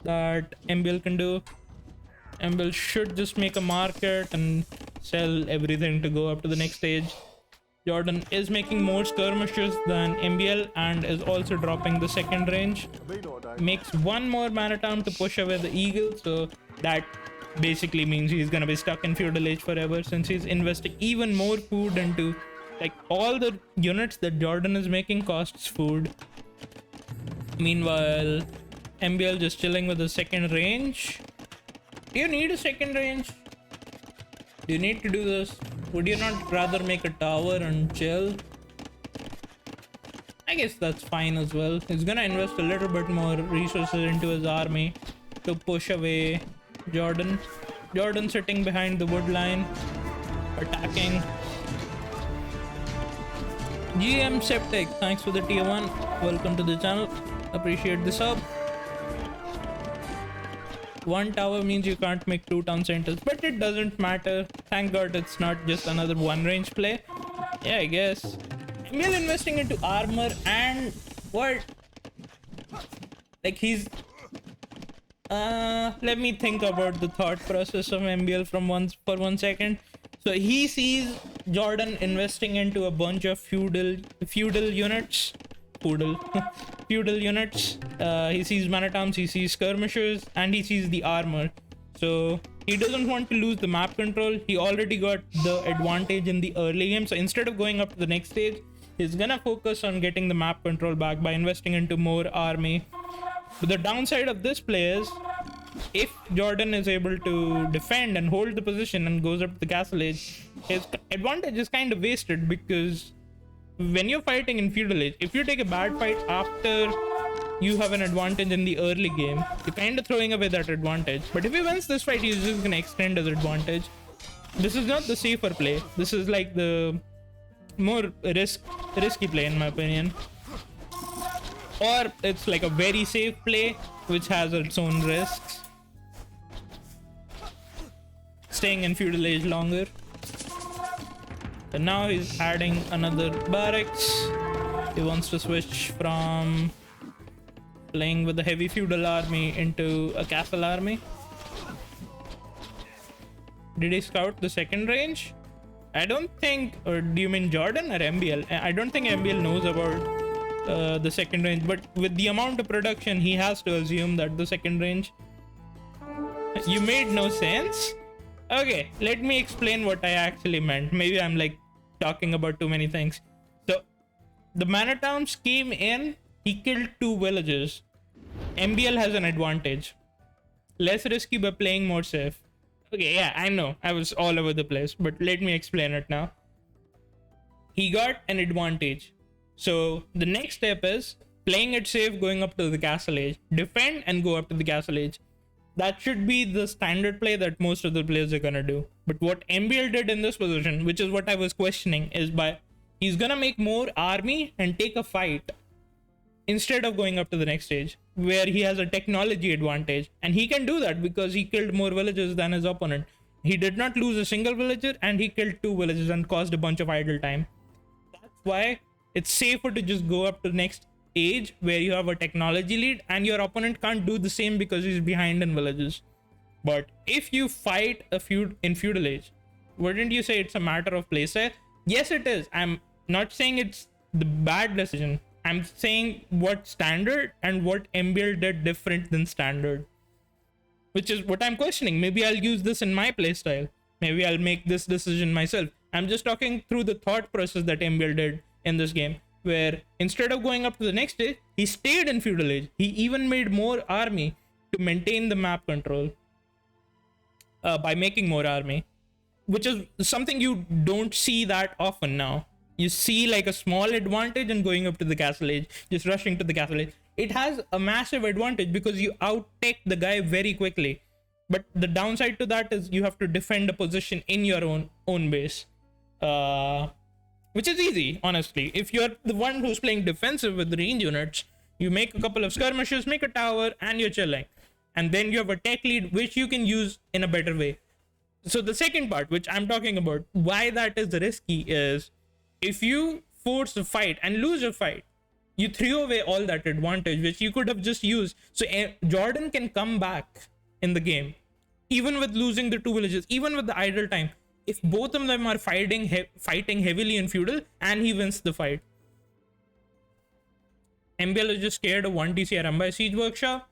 that MBL can do. MBL should just make a market and sell everything to go up to the next stage. Jordan is making more skirmishes than MBL and is also dropping the second range. Makes one more mana town to push away the eagle, so that basically means he's gonna be stuck in feudal age forever, since he's investing even more food into, like, all the units that Jordan is making costs food. Meanwhile, MBL just chilling with the second range. Do you need a second range? Do you need to do this? Would you not rather make a tower and chill? I guess that's fine as well. He's gonna invest a little bit more resources into his army to push away Jordan. Jordan sitting behind the wood line, attacking. GM Septic, thanks for the tier 1. Welcome to the channel. Appreciate the sub. One tower means you can't make 2 town centers, but it doesn't matter. Thank God it's not just another one range play. Yeah, I guess. MBL investing into armor and what? Like, he's let me think about the thought process of MBL for one second. So he sees Jordan investing into a bunch of feudal units. Feudal units. He sees mana towns, he sees skirmishers, and he sees the armor. So he doesn't want to lose the map control. He already got the advantage in the early game, so instead of going up to the next stage, he's gonna focus on getting the map control back by investing into more army. But the downside of this play is, if Jordan is able to defend and hold the position and goes up to the castle age, his advantage is kind of wasted, because when you're fighting in feudal age, if you take a bad fight after you have an advantage in the early game, you're kind of throwing away that advantage. But if he wins this fight, he's just gonna extend his advantage. This is not the safer play. This is like the more risky play, in my opinion. Or it's like a very safe play which has its own risks. Staying in feudal age longer. So now he's adding another barracks. He wants to switch from playing with the heavy feudal army into a castle army. Did he scout the second range? I don't think, or do you mean Jordan or MBL? I don't think MBL knows about the second range, but with the amount of production, he has to assume that the second range. You made no sense? Okay, let me explain what I actually meant. Maybe I'm like talking about too many things. So the mana towns came in, he killed 2 villages. MBL has an advantage. Less risky by playing more safe. Okay, yeah, I know I was all over the place, but let me explain it now. He got an advantage. So the next step is playing it safe, going up to the castle age, defend and go up to the castle age. That should be the standard play that most of the players are gonna do. But what MBL did in this position, which is what I was questioning, is he's gonna make more army and take a fight instead of going up to the next stage, where he has a technology advantage. And he can do that because he killed more villagers than his opponent. He did not lose a single villager, and he killed 2 villagers and caused a bunch of idle time. That's why it's safer to just go up to the next age where you have a technology lead and your opponent can't do the same because he's behind in villages. But if you fight a feud in feudal age, wouldn't you say it's a matter of playstyle? Yes, it is. I'm not saying it's the bad decision. I'm saying what standard and what MBL did different than standard, which is what I'm questioning. Maybe I'll use this in my playstyle. Maybe I'll make this decision myself. I'm just talking through the thought process that MBL did in this game, where instead of going up to the next stage, he stayed in feudal age. He even made more army to maintain the map control by making more army, which is something you don't see that often now. You see like a small advantage in going up to the castle age, just rushing to the castle age. It has a massive advantage because you outtake the guy very quickly. But the downside to that is you have to defend a position in your own base. Which is easy, honestly. If you're the one who's playing defensive with range units, You make a couple of skirmishes, make a tower, and you're chilling. And then you have a tech lead, which you can use in a better way. So the second part, which I'm talking about, why that is risky is if you force a fight and lose a fight, you threw away all that advantage, which you could have just used. So Jordan can come back in the game, even with losing the 2 villages, even with the idle time. If both of them are fighting heavily in feudal, and he wins the fight. MBL is just scared of 1 TC by Siege Workshop.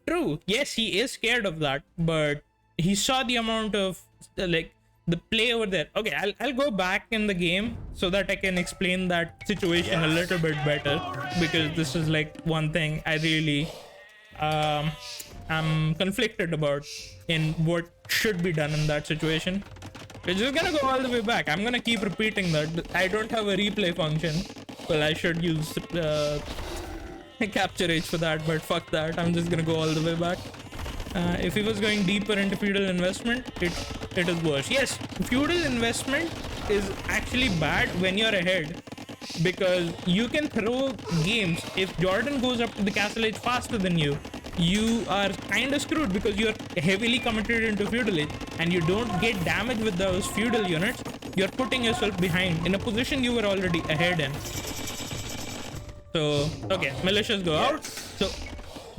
True, yes, he is scared of that, but he saw the amount of like the play over there. Okay, I'll go back in the game so that I can explain that situation a little bit better, because this is like one thing I really I'm conflicted about in what should be done in that situation. We're just gonna go all the way back. I'm gonna keep repeating that. I don't have a replay function. Well, I should use capture H for that, but fuck that. I'm just gonna go all the way back. If he was going deeper into feudal investment, it is worse. Yes, feudal investment is actually bad when you're ahead, because you can throw games. If Jordan goes up to the castle age faster than you, you are kind of screwed because you're heavily committed into feudal age and you don't get damage with those feudal units. You're putting yourself behind in a position you were already ahead in. So, okay, militias go out. So,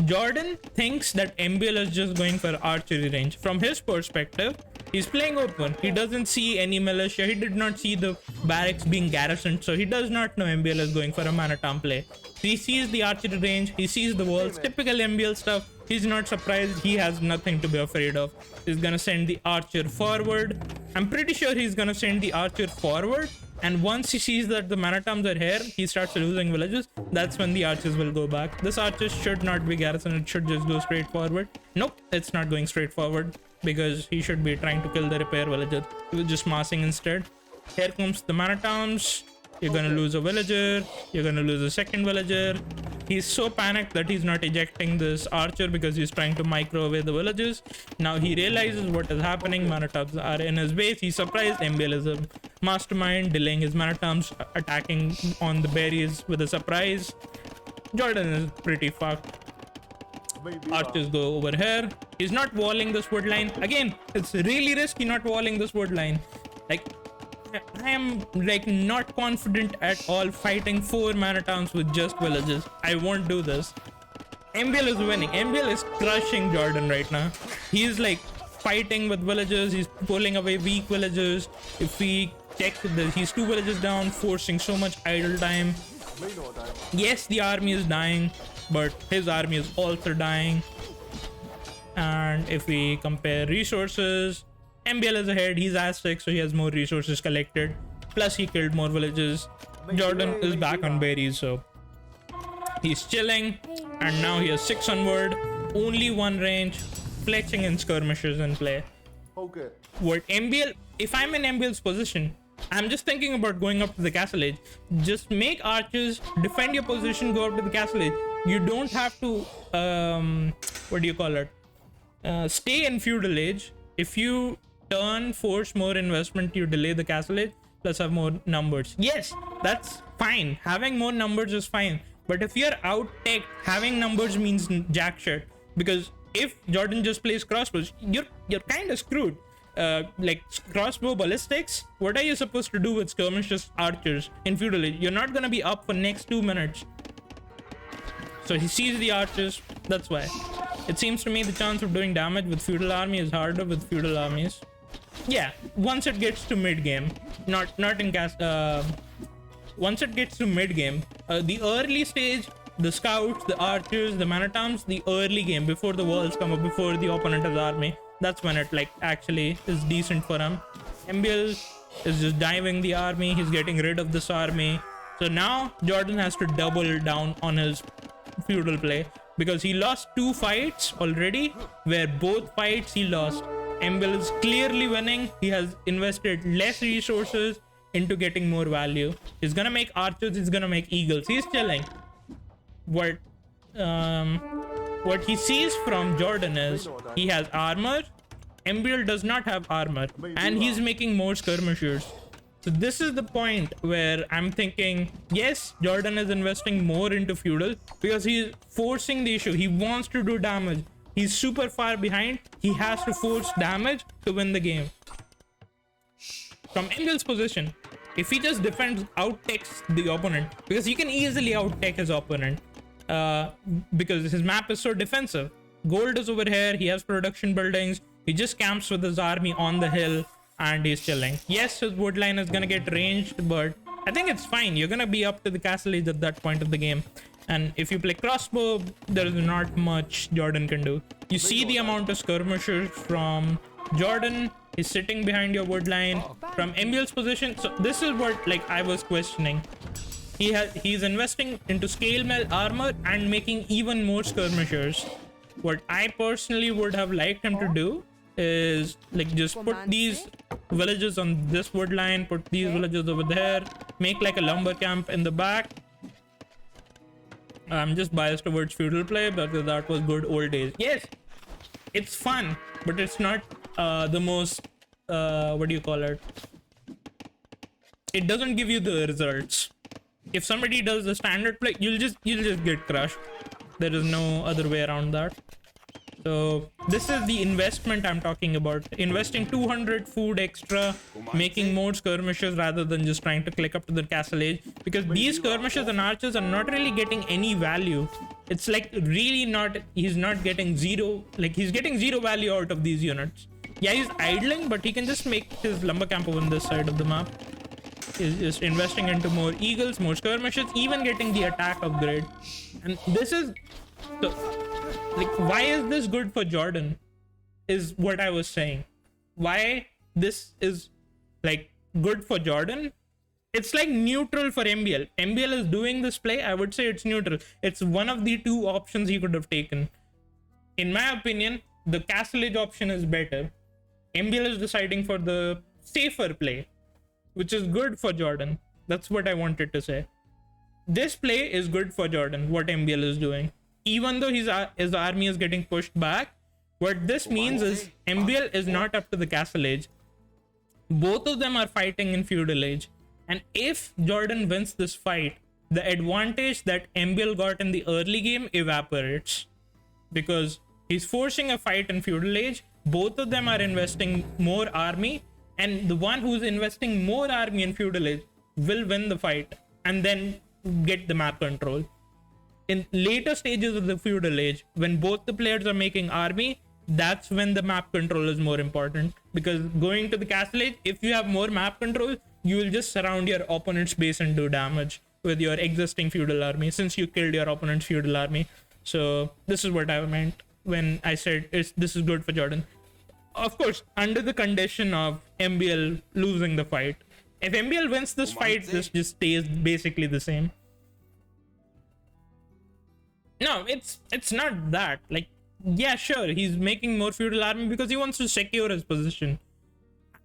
Jordan thinks that MBL is just going for archery range. From his perspective, he's playing open. He doesn't see any militia. He did not see the barracks being garrisoned. So he does not know MBL is going for a Manatam play. He sees the archery range. He sees the walls. Typical MBL stuff. He's not surprised. He has nothing to be afraid of. He's gonna send the archer forward. I'm pretty sure he's gonna send the archer forward. And once he sees that the Manatams are here, he starts losing villages. That's when the archers will go back. This archer should not be garrisoned. It should just go straight forward. Nope, it's not going straight forward because he should be trying to kill the repair villagers. He was just massing instead. Here comes the Manatams. You're gonna lose a villager. You're gonna lose a second villager. He's so panicked that he's not ejecting this archer because he's trying to micro away the villages. Now he realizes what is happening. Manatams are in his base. He's surprised. MBL is a mastermind, delaying his Manatams, attacking on the berries with a surprise. Jordan is pretty fucked. Archers go over here. He's not walling this wood line. Again, it's really risky not walling this wood line. Like, I am like not confident at all fighting 4 Manatowns with just villages. I won't do this. MBL is winning. MBL is crushing Jordan right now. He's like fighting with villagers. He's pulling away weak villagers. If we check this, he's 2 villages down, forcing so much idle time. Yes, the army is dying, but his army is also dying. And if we compare resources, MBL is ahead. He's Aztec, so he has more resources collected. Plus, he killed more villages. Jordan is back on berries, so he's chilling. And now he has 6 onward. Only 1 range. Fletching and skirmishes in play. Okay. What MBL... If I'm in MBL's position, I'm just thinking about going up to the castle age. Just make archers, defend your position, go up to the castle age. You don't have to... what do you call it? Stay in feudal age. If you force more investment, you delay the castle age, plus have more numbers. Yes, that's fine. Having more numbers is fine. But if you're out tech, having numbers means jack shit. Because if Jordan just plays crossbows, you're kind of screwed. Like crossbow ballistics, what are you supposed to do with skirmishes archers in feudal age? You're not gonna be up for next 2 minutes. So he sees the archers. That's why. It seems to me the chance of doing damage with feudal army is harder with feudal armies. Yeah, once it gets to mid game, not in cast. Once it gets to mid game, the early stage, the scouts, the archers, the Manatams, the early game before the walls come up, before the opponent has army, that's when it like actually is decent for him. MBL is just diving the army. He's getting rid of this army. So now Jordan has to double down on his feudal play, because he lost 2 fights already, where both fights he lost. MBL is clearly winning. He has invested less resources into getting more value. He's gonna make archers. He's gonna make eagles. He's chilling. What he sees from Jordan is he has armor. MBL does not have armor, and he's making more skirmishers. So this is the point where I'm thinking, yes, Jordan is investing more into feudal because he's forcing the issue. He wants to do damage. He's super far behind. He has to force damage to win the game. From Engel's position, if he just defends, out-techs the opponent, because he can easily out-tech his opponent, because his map is so defensive. Gold is over here, he has production buildings, he just camps with his army on the hill, and he's chilling. Yes, his wood line is gonna get ranged, but I think it's fine. You're gonna be up to the castle age at that point of the game. And if you play crossbow, there is not much Jordan can do. You see the amount of skirmishers from Jordan. He's sitting behind your wood line. From Emil's position, so this is what like I was questioning. He's investing into scale mail armor and making even more skirmishers. What I personally would have liked him to do is like just put these villages on this wood line, put these villages over there, make like a lumber camp in the back. I'm just biased towards feudal play, but that was good old days. Yes, it's fun, but it's not the most what do you call it? It doesn't give you the results. If somebody does the standard play, you'll just get crushed. There is no other way around that. So this is the investment I'm talking about. Investing 200 food extra, making more skirmishes rather than just trying to click up to the castle age. Because these skirmishes and archers are not really getting any value. It's like really not, he's not getting zero, like he's getting zero value out of these units. Yeah, he's idling, but he can just make his lumber camp on this side of the map. He's just investing into more eagles, more skirmishes, even getting the attack upgrade. And this is... So, like, why is this good for Jordan? Is what I was saying. Why this is, like, good for Jordan? It's like neutral for MBL. MBL is doing this play. I would say it's neutral. It's one of the two options he could have taken. In my opinion, the castle age option is better. MBL is deciding for the safer play, which is good for Jordan. That's what I wanted to say. This play is good for Jordan, what MBL is doing. Even though his army is getting pushed back, what this means is MBL is not up to the castle age. Both of them are fighting in feudal age. And if Jordan wins this fight, the advantage that MBL got in the early game evaporates. Because he's forcing a fight in feudal age. Both of them are investing more army, and the one who's investing more army in feudal age will win the fight and then get the map control. In later stages of the feudal age, when both the players are making army, that's when the map control is more important. Because going to the castle age, if you have more map control, you will just surround your opponent's base and do damage with your existing feudal army, since you killed your opponent's feudal army. So this is what I meant when I said this is good for Jordan. Of course, under the condition of MBL losing the fight. If MBL wins this fight, this just stays basically the same. No, it's not that. Like, yeah, sure, he's making more feudal army because he wants to secure his position.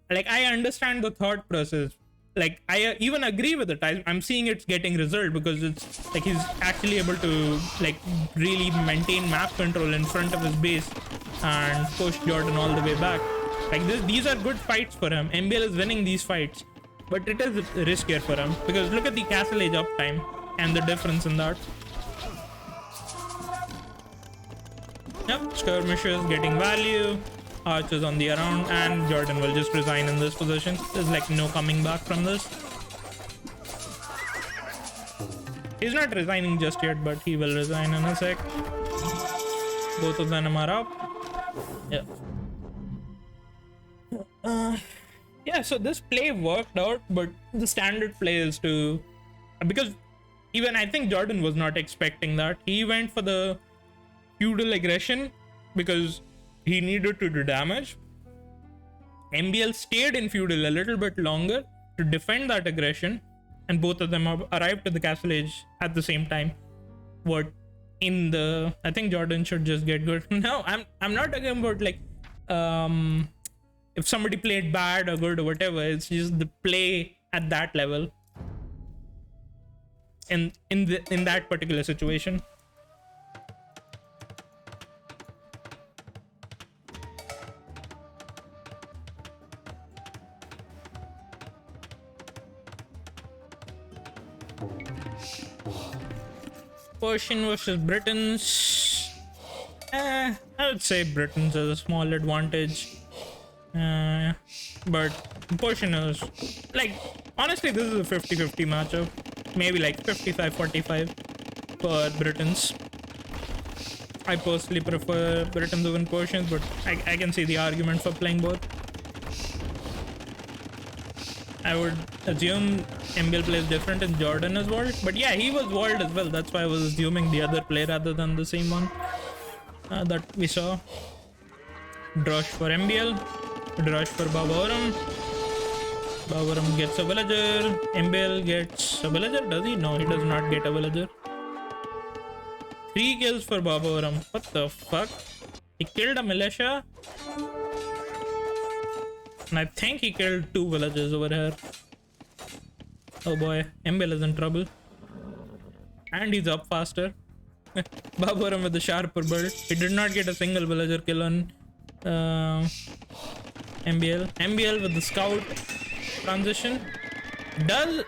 Like, I understand the thought process. Like, I even agree with it. I'm seeing it's getting result because it's like he's actually able to like really maintain map control in front of his base and push Jordan all the way back. Like these are good fights for him. MBL is winning these fights, but it is riskier for him because look at the castle age uptime and the difference in that. Yep, skirmishers getting value, archers on the around, and Jordan will just resign in this position. There's like no coming back from this. He's not resigning just yet, but he will resign in a sec. Both of them are up. Yeah. Yeah, so this play worked out, but the standard play is to... Because even I think Jordan was not expecting that. He went for the feudal aggression because he needed to do damage. MBL stayed in feudal a little bit longer to defend that aggression, and both of them arrived to the castle age at the same time. What in the... I think Jordan should just get good. No, I'm not talking about like if somebody played bad or good or whatever. It's just the play at that level in that particular situation. Persian versus Britons. I would say Britons has a small advantage. But Persian is like, honestly, this is a 50-50 matchup. Maybe like 55-45 for Britons. I personally prefer Britons over Persians, but I can see the argument for playing both. I would assume MBL plays different in Jordan as well. But yeah, he was walled as well. That's why I was assuming the other player rather than the same one that we saw. Drush for MBL. Drush for Babaram. Babaram gets a villager. MBL gets a villager. Does he? No, he does not get a villager. 3 kills for Babaram. What the fuck? He killed a militia. And I think he killed 2 villagers over here. Oh boy, MBL is in trouble. And he's up faster. Babaram with the sharper build. He did not get a single villager kill on MBL. MBL with the scout transition. Did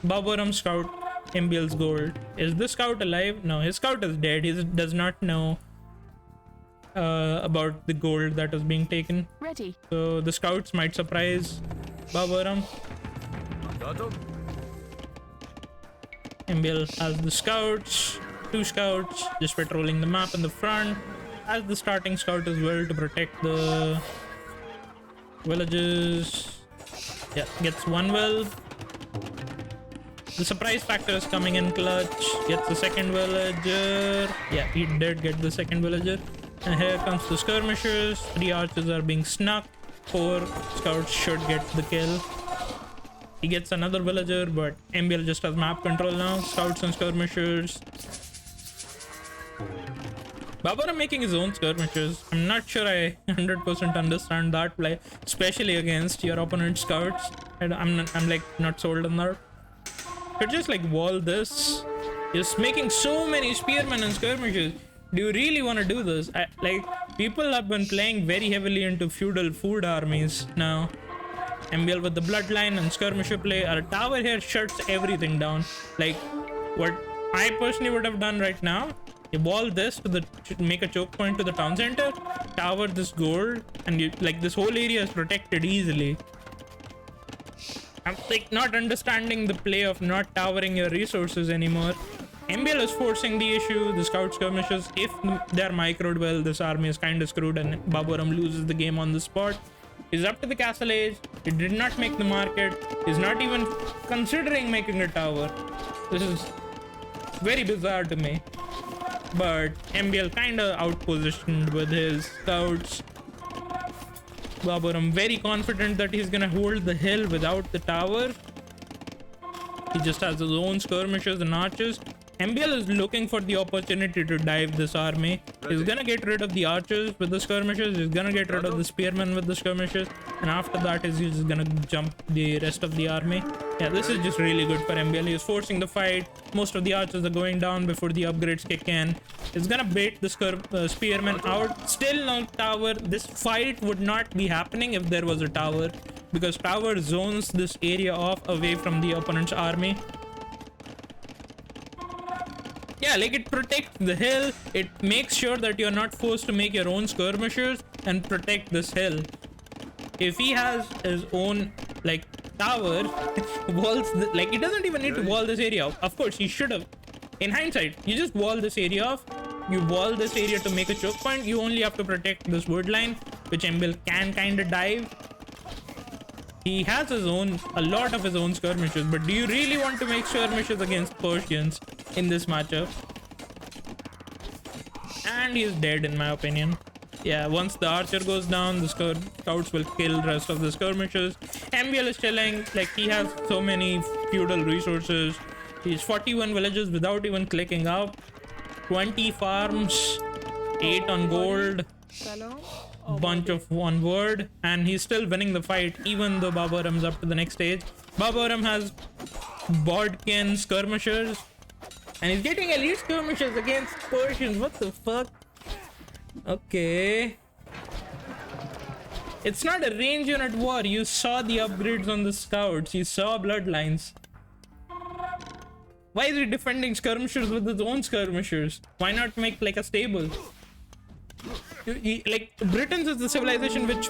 Babaram scout MBL's gold? Is the scout alive? No, his scout is dead. He does not know about the gold that is being taken. Ready. So the scouts might surprise Babaram. MBL has the scouts, 2 scouts just patrolling the map in the front, as the starting scout as well to protect the villages. Yeah, gets 1 well. The surprise factor is coming in clutch. Gets the second villager. Yeah, he did get the second villager. And here comes the skirmishers. 3 archers are being snuck. 4 scouts should get the kill. He gets another villager, but MBL just has map control now. Scouts and skirmishers. Babaram making his own skirmishers. I'm not sure I 100% understand that play, especially against your opponent's scouts. I'm like not sold on that. Could just like wall this. Just making so many spearmen and skirmishers. Do you really want to do this? Like, people have been playing very heavily into feudal food armies now. MBL with the bloodline and skirmisher play. Our tower here shuts everything down. Like, what I personally would have done right now, you wall this to make a choke point to the town center, tower this gold, and you like this whole area is protected easily. I'm like not understanding the play of not towering your resources anymore. MBL is forcing the issue. The scout skirmishers, if they're microed well, this army is kind of screwed and Babaram loses the game on the spot. He's up to the castle age. He did not make the market. He's not even considering making a tower. This is very bizarre to me. But MBL kind of outpositioned with his scouts. Babaram very confident that he's gonna hold the hill without the tower. He just has his own skirmishers and archers. MBL is looking for the opportunity to dive this army. He's gonna get rid of the archers with the skirmishers. He's gonna get rid of the spearmen with the skirmishers. And after that, he's just gonna jump the rest of the army. Yeah, this is just really good for MBL. He's forcing the fight. Most of the archers are going down before the upgrades kick in. He's gonna bait the spearmen out. Still no tower. This fight would not be happening if there was a tower, because tower zones this area off away from the opponent's army. Yeah, like it protects the hill. It makes sure that you're not forced to make your own skirmishers and protect this hill. If he has his own like tower, walls like he doesn't even need to wall this area off. Of course, he should have. In hindsight, you just wall this area off. You wall this area to make a choke point. You only have to protect this wood line, which MBL can kind of dive. He has his own, a lot of his own skirmishes, but do you really want to make skirmishes against Persians in this matchup? And he's dead in my opinion. Yeah, once the archer goes down, the scouts will kill the rest of the skirmishers. MBL is chilling, like he has so many feudal resources. He's 41 villages without even clicking up. 20 farms, 8 on gold. Bunch of one word, and he's still winning the fight even though Babaram's up to the next stage. Babaram has Bodkin skirmishers and he's getting elite skirmishers against Persians. What the fuck? Okay, it's not a range unit war. You saw the upgrades on the scouts, you saw bloodlines. Why is he defending skirmishers with his own skirmishers? Why not make like a stable? Like Britons is the civilization which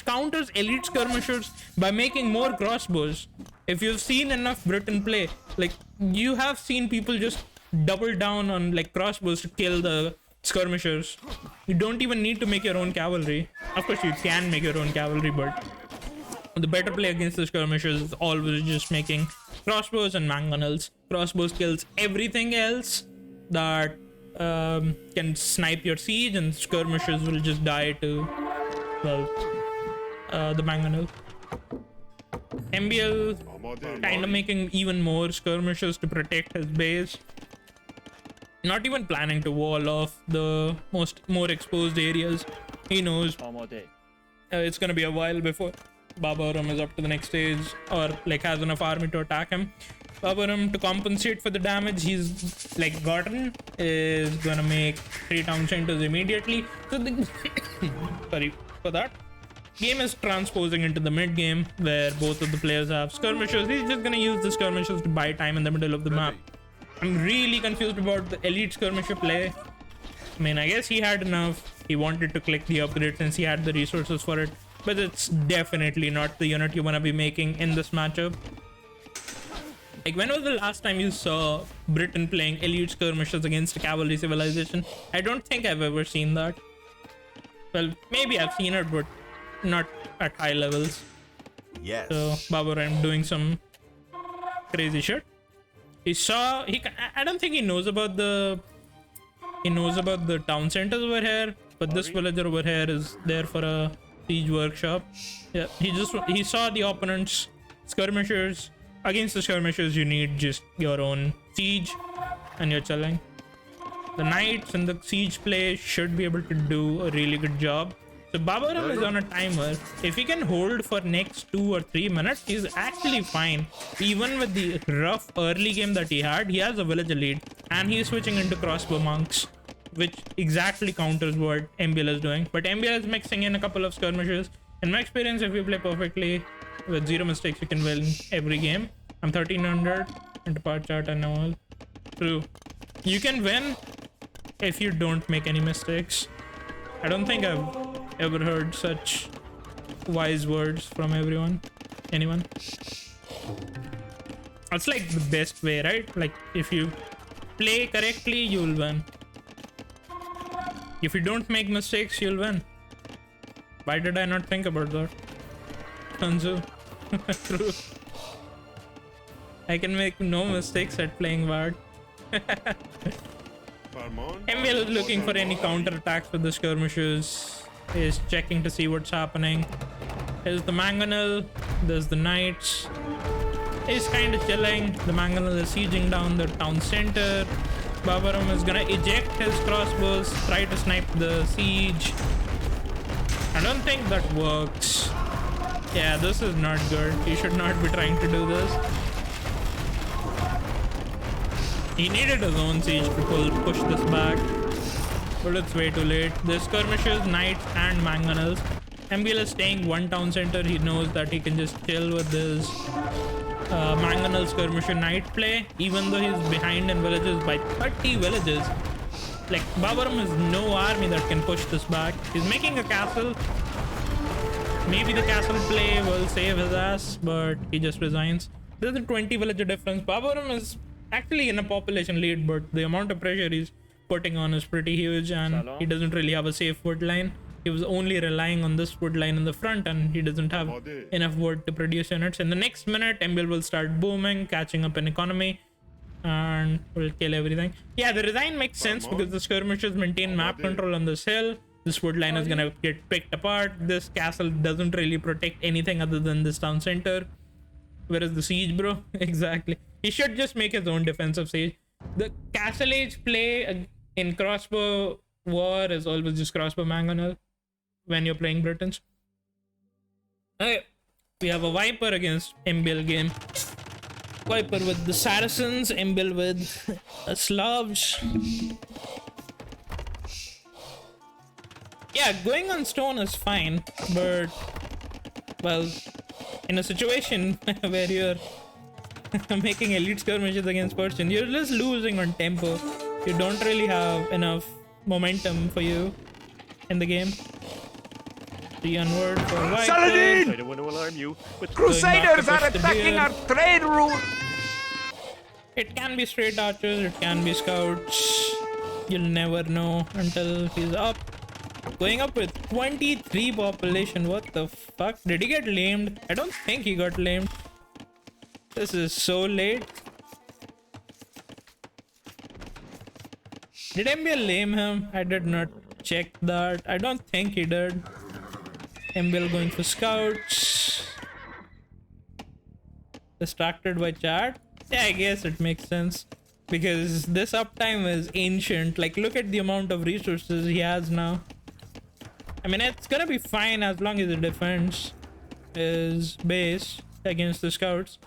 counters elite skirmishers by making more crossbows. If you've seen enough Briton play, like you have seen people just double down on like crossbows to kill the skirmishers. You don't even need to make your own cavalry. Of course you can make your own cavalry, but the better play against the skirmishers is always just making crossbows and mangonels. Crossbows kills everything else that can snipe your siege, and skirmishers will just die to, well, the mangonel. MBL kind of making even more skirmishers to protect his base. Not even planning to wall off the more exposed areas. He knows it's gonna be a while before Babaram is up to the next stage, or like has enough army to attack him. Babaram, to compensate for the damage he's like gotten, is gonna make 3 town centers immediately. So the sorry for that. Game is transposing into the mid game where both of the players have skirmishers. He's just gonna use the skirmishers to buy time in the middle of the map. I'm really confused about the elite skirmisher play. I mean, I guess he had enough. He wanted to click the upgrade since he had the resources for it, but it's definitely not the unit you want to be making in this matchup. Like, when was the last time you saw Britain playing elite skirmishers against a cavalry civilization? I don't think I've ever seen that. Well, maybe I've seen it, but not at high levels. Yes. So Babaram doing some crazy shit. I don't think he knows about the town centers over here, but this villager over here is there for a siege workshop. Yeah, he saw the opponent's skirmishers. Against the skirmishers, you need just your own siege, and you're chilling. The knights and the siege play should be able to do a really good job. So Babaram is on a timer. If he can hold for next 2 or 3 minutes, he's actually fine. Even with the rough early game that he had, he has a village lead, and he's switching into crossbow monks, which exactly counters what MBL is doing. But MBL is mixing in a couple of skirmishers. In my experience, if you play perfectly with 0 mistakes, you can win every game. I'm 1300 into part chart and all. True. You can win if you don't make any mistakes. I don't think I've ever heard such wise words from anyone. That's like the best way, right? Like, if you play correctly, you'll win. If you don't make mistakes, you'll win. Why did I not think about that? Hanzo. True. I can make no mistakes at playing Vard. MBL is looking for any counter attacks with the skirmishers. Is checking to see what's happening. There's the mangonel. There's the knights. He's kind of chilling. The mangonel is sieging down the town center. Babaram is gonna eject his crossbows, try to snipe the siege. I don't think that works. Yeah, this is not good. He should not be trying to do this. He needed his own siege to push this back, but it's way too late. There's skirmishers, knights, and mangonels. MBL is staying 1 town center. He knows that he can just chill with this mangonel skirmisher knight play, even though he's behind in villages by 30 villages. Like, Babaram has no army that can push this back. He's making a castle. Maybe the castle play will save his ass, but he just resigns. There's a 20 villager difference. Babaram is actually in a population lead, but the amount of pressure he's putting on is pretty huge, and he doesn't really have a safe wood line. He was only relying on this wood line in the front, and he doesn't have enough wood to produce units. In the next minute, MBL will start booming, catching up in economy, and will kill everything. Yeah, the resign makes sense because the skirmishers maintain map control on this hill. This wood line is gonna get picked apart. This castle doesn't really protect anything other than this town center. Where is the siege, bro? Exactly. He should just make his own defensive siege. The castle age play in crossbow war is always just crossbow mangonel when you're playing Britons. Okay, we have a Viper against MBL game. Viper with the Saracens, MBL with Slavs. Yeah, going on stone is fine, but well, in a situation where you're making elite skirmishes against Persian. You're just losing on tempo. You don't really have enough momentum for you in the game. The onward for Viper. Saladin! I don't want to alarm you, but Crusaders are attacking our trade route! It can be straight archers, it can be scouts. You'll never know until he's up. Going up with 23 population. What the fuck? Did he get lamed? I don't think he got lamed. This is so late. Did MBL lame him? I did not check that. I don't think he did. MBL going for scouts. Distracted by chat? Yeah, I guess it makes sense. Because this uptime is ancient. Like, look at the amount of resources he has now. I mean, it's gonna be fine as long as he defends his base against the scouts.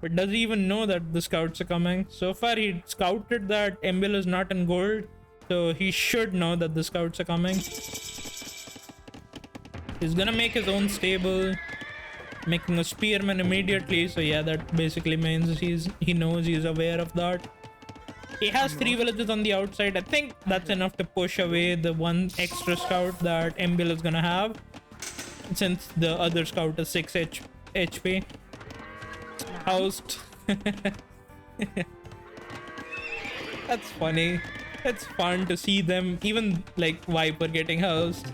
But does he even know that the scouts are coming? So far, he scouted that MBL is not in gold. So he should know that the scouts are coming. He's gonna make his own stable. Making a spearman immediately. So yeah, that basically means he knows, he's aware of that. He has 3 villages on the outside. I think that's enough to push away the 1 extra scout that MBL is gonna have. Since the other scout is 6 HP. Housed. That's funny. It's fun to see them, even like Viper getting housed.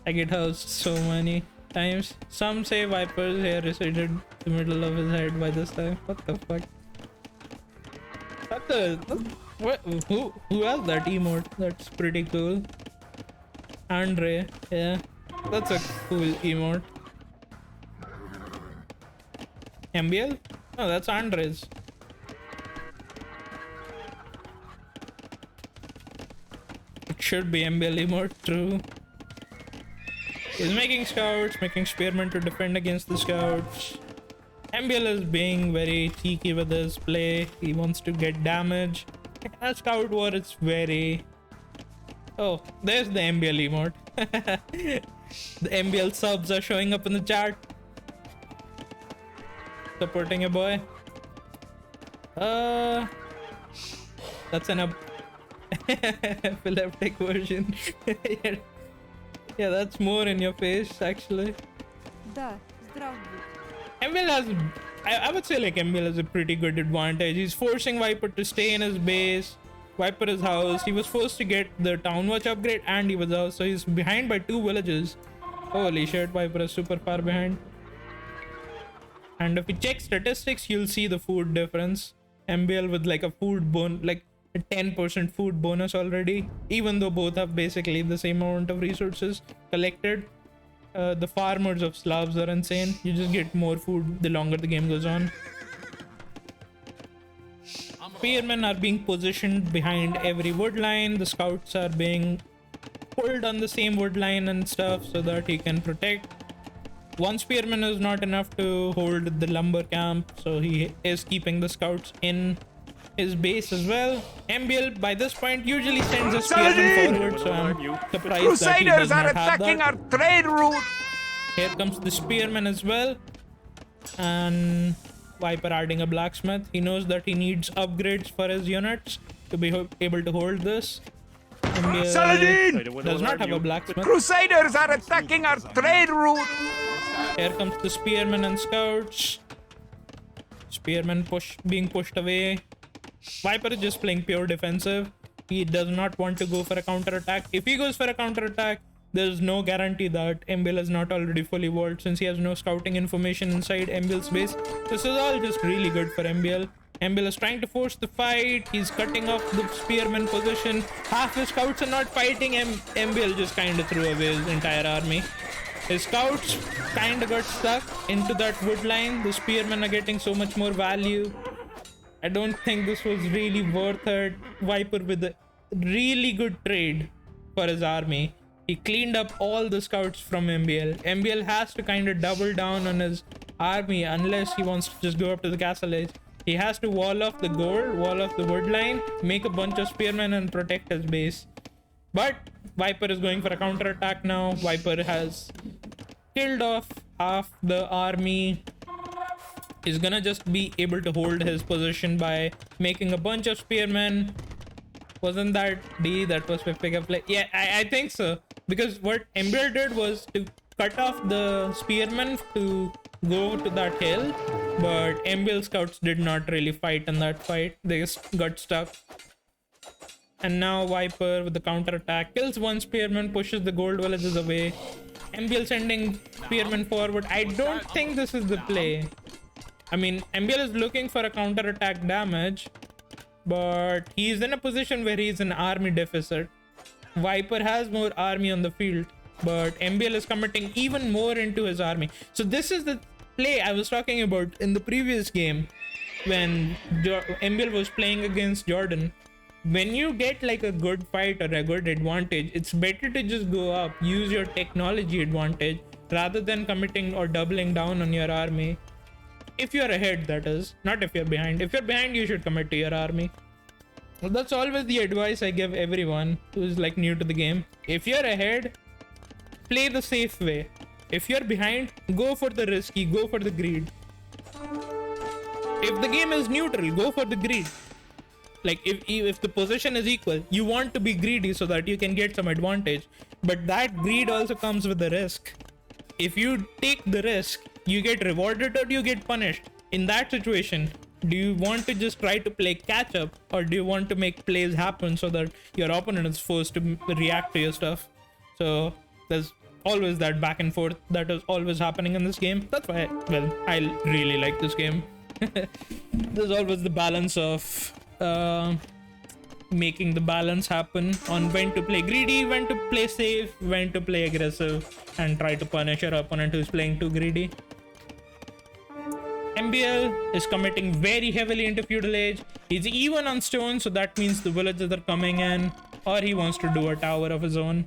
I get housed so many times. Some say Viper's hair receded the middle of his head by this time. What the fuck? What the? What? Who has that emote? That's pretty cool. Andre, yeah, that's a cool emote. MBL? No, that's Andres. It should be MBL emote, true. He's making scouts, making spearmen to defend against the scouts. MBL is being very cheeky with his play. He wants to get damage. A scout war is very... Oh, there's the MBL emote. The MBL subs are showing up in the chat. Supporting a boy. That's an epileptic version. Yeah, that's more in your face, actually. MBL has, I would say like MBL has a pretty good advantage. He's forcing Viper to stay in his base. Viper is housed. He was forced to get the town watch upgrade and he was housed. So he's behind by 2 villages. Holy shit, Viper is super far behind. And if you check statistics, you'll see the food difference. MBL with like a food like a 10% food bonus already, even though both have basically the same amount of resources collected. The farmers of Slavs are insane. You just get more food the longer the game goes on. Spearmen are being positioned behind every wood line. The scouts are being pulled on the same wood line and stuff so that he can protect. 1 spearman is not enough to hold the lumber camp, so he is keeping the scouts in his base as well. MBL by this point usually sends a spearman forward, so I'm surprised that he does not have that. Our trade route. Here comes the spearman as well, and Viper adding a blacksmith. He knows that he needs upgrades for his units to be able to hold this. Saladin does not have a blacksmith. Crusaders are attacking our trade route. Here comes the spearmen and scouts. Spearmen being pushed away. Viper is just playing pure defensive. He does not want to go for a counter attack. If he goes for a counter attack, there's no guarantee that MBL is not already fully walled, since he has no scouting information inside MBL's base. This is all just really good for MBL. MBL is trying to force the fight. He's cutting off the spearman position. Half his scouts are not fighting. MBL just kind of threw away his entire army. His scouts kind of got stuck into that wood line. The spearmen are getting so much more value. I don't think this was really worth it. Viper with a really good trade for his army. He cleaned up all the scouts from MBL. MBL has to kind of double down on his army unless he wants to just go up to the castle edge. He has to wall off the gold, wall off the wood line, make a bunch of spearmen and protect his base. But Viper is going for a counter attack now. Viper has killed off half the army. He's gonna just be able to hold his position by making a bunch of spearmen. Wasn't that D? That was pick up play. Yeah, I think so. Because what Ember did was to cut off the spearmen to go to that hill. But Ember scouts did not really fight in that fight. They just got stuck. And now Viper with the counter attack kills one spearman, pushes the gold villages away. MBL sending spearmen forward. I don't think this is the play. I mean, MBL is looking for a counter attack damage, but he's in a position where he's in army deficit. Viper has more army on the field, but MBL is committing even more into his army. So this is the play I was talking about in the previous game when MBL was playing against Jordan. When you get like a good fight or a good advantage, it's better to just go up, use your technology advantage rather than committing or doubling down on your army. If you're ahead, that is, not if you're behind. If you're behind, you should commit to your army. Well, that's always the advice I give everyone who's like new to the game. If you're ahead, play the safe way. If you're behind, go for the risky, go for the greed. If the game is neutral, go for the greed. Like if the position is equal, you want to be greedy so that you can get some advantage. But that greed also comes with the risk. If you take the risk, you get rewarded or you get punished. In that situation, do you want to just try to play catch up, or do you want to make plays happen so that your opponent is forced to react to your stuff? So there's always that back and forth that is always happening in this game. That's why, well, I really like this game. There's always the balance of making the balance happen on when to play greedy, when to play safe, when to play aggressive, and try to punish your opponent who's playing too greedy. MBL is committing very heavily into feudal age. He's even on stone, so that means the villagers are coming in, or he wants to do a tower of his own.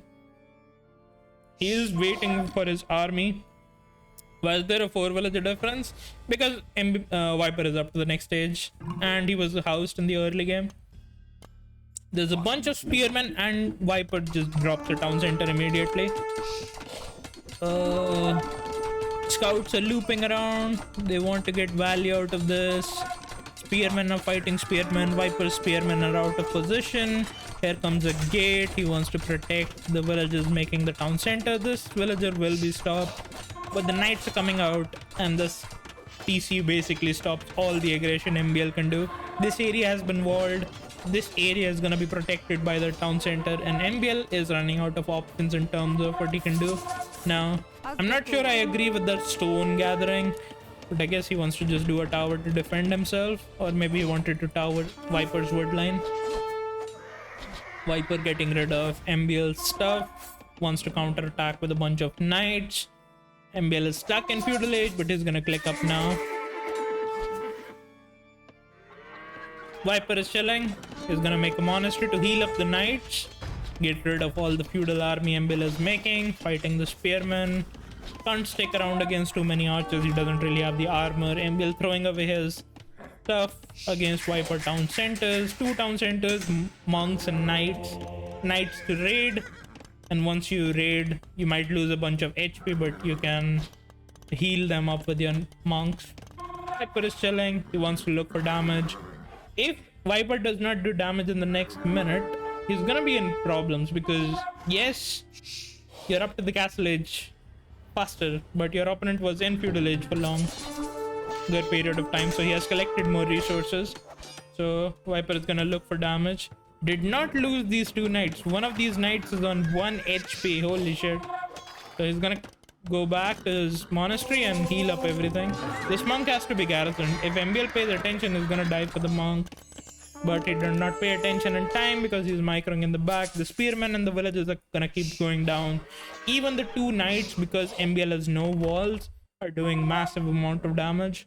He is waiting for his army. Was there a 4 villager difference? Because Viper is up to the next stage and he was housed in the early game. There's a bunch of spearmen and Viper just drops the town center immediately. Scouts are looping around. They want to get value out of this. Spearmen are fighting spearmen. Viper's spearmen are out of position. Here comes a gate. He wants to protect the villagers making the town center. This villager will be stopped. But the knights are coming out and this TC basically stops all the aggression MBL can do. This area has been walled. This area is going to be protected by the town center, and MBL is running out of options in terms of what he can do. Now, I'm not sure I agree with that stone gathering, but I guess he wants to just do a tower to defend himself, or maybe he wanted to tower Viper's woodline. Viper getting rid of MBL's stuff, wants to counterattack with a bunch of knights. MBL is stuck in feudal age, but he's gonna click up now. Viper is chilling. He's gonna make a monastery to heal up the knights, get rid of all the feudal army MBL is making, fighting the spearmen. Can't stick around against too many archers. He doesn't really have the armor. MBL throwing away his stuff against Viper town centers. 2 town centers, monks and knights. Knights to raid. And once you raid, you might lose a bunch of HP, but you can heal them up with your monks. Viper is chilling. He wants to look for damage. If Viper does not do damage in the next minute, he's gonna be in problems because, yes, you're up to the castle age faster, but your opponent was in feudal age for good period of time, so he has collected more resources. So Viper is gonna look for damage. Did not lose these 2 knights. One of these knights is on 1 HP. Holy shit. So he's gonna go back to his monastery and heal up everything. This monk has to be garrisoned. If MBL pays attention, he's gonna die for the monk. But he did not pay attention in time because he's microing in the back. The spearmen and the villagers are gonna keep going down. Even the 2 knights, because MBL has no walls, are doing massive amount of damage.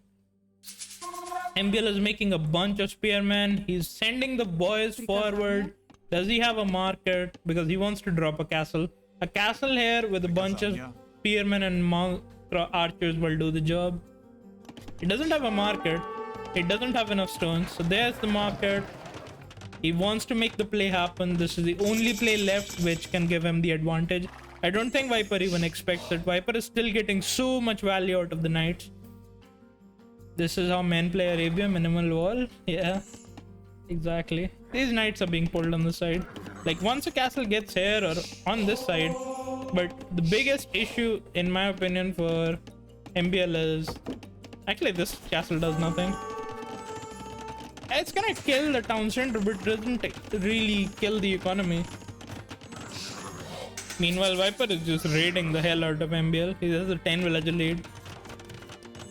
MBL is making a bunch of spearmen. He's sending the boys forward. Does he have a market? Because he wants to drop a castle. A castle here with a bunch of spearmen and monk archers will do the job. It doesn't have a market. It doesn't have enough stones. So there's the market. He wants to make the play happen. This is the only play left which can give him the advantage. I don't think Viper even expects it. Viper is still getting so much value out of the knights. This is how men play Arabia, minimal wall. Yeah, exactly. These knights are being pulled on the side. Like once a castle gets here or on this side, but the biggest issue in my opinion for MBL is actually this castle does nothing. It's gonna kill the town center, but doesn't really kill the economy. Meanwhile, Viper is just raiding the hell out of MBL. He has a 10 villager lead.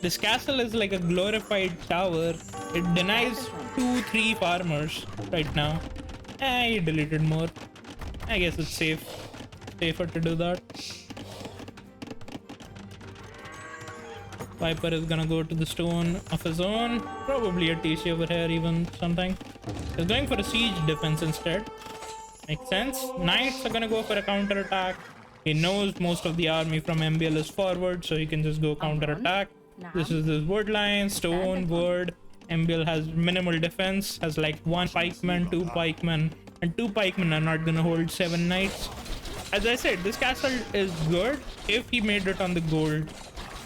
This castle is like a glorified tower. It denies 2-3 farmers right now. He deleted more. I guess it's safer to do that. Viper is gonna go to the stone of his own. Probably a TC over here, even something. He's going for a siege defense instead. Makes sense. Knights are gonna go for a counter attack. He knows most of the army from MBL is forward, so he can just go counter attack. This is his wood line, stone, wood. MBL has minimal defense, has like 1 pikeman, 2 pikemen, and 2 pikemen are not gonna hold 7 knights. As I said, this castle is good if he made it on the gold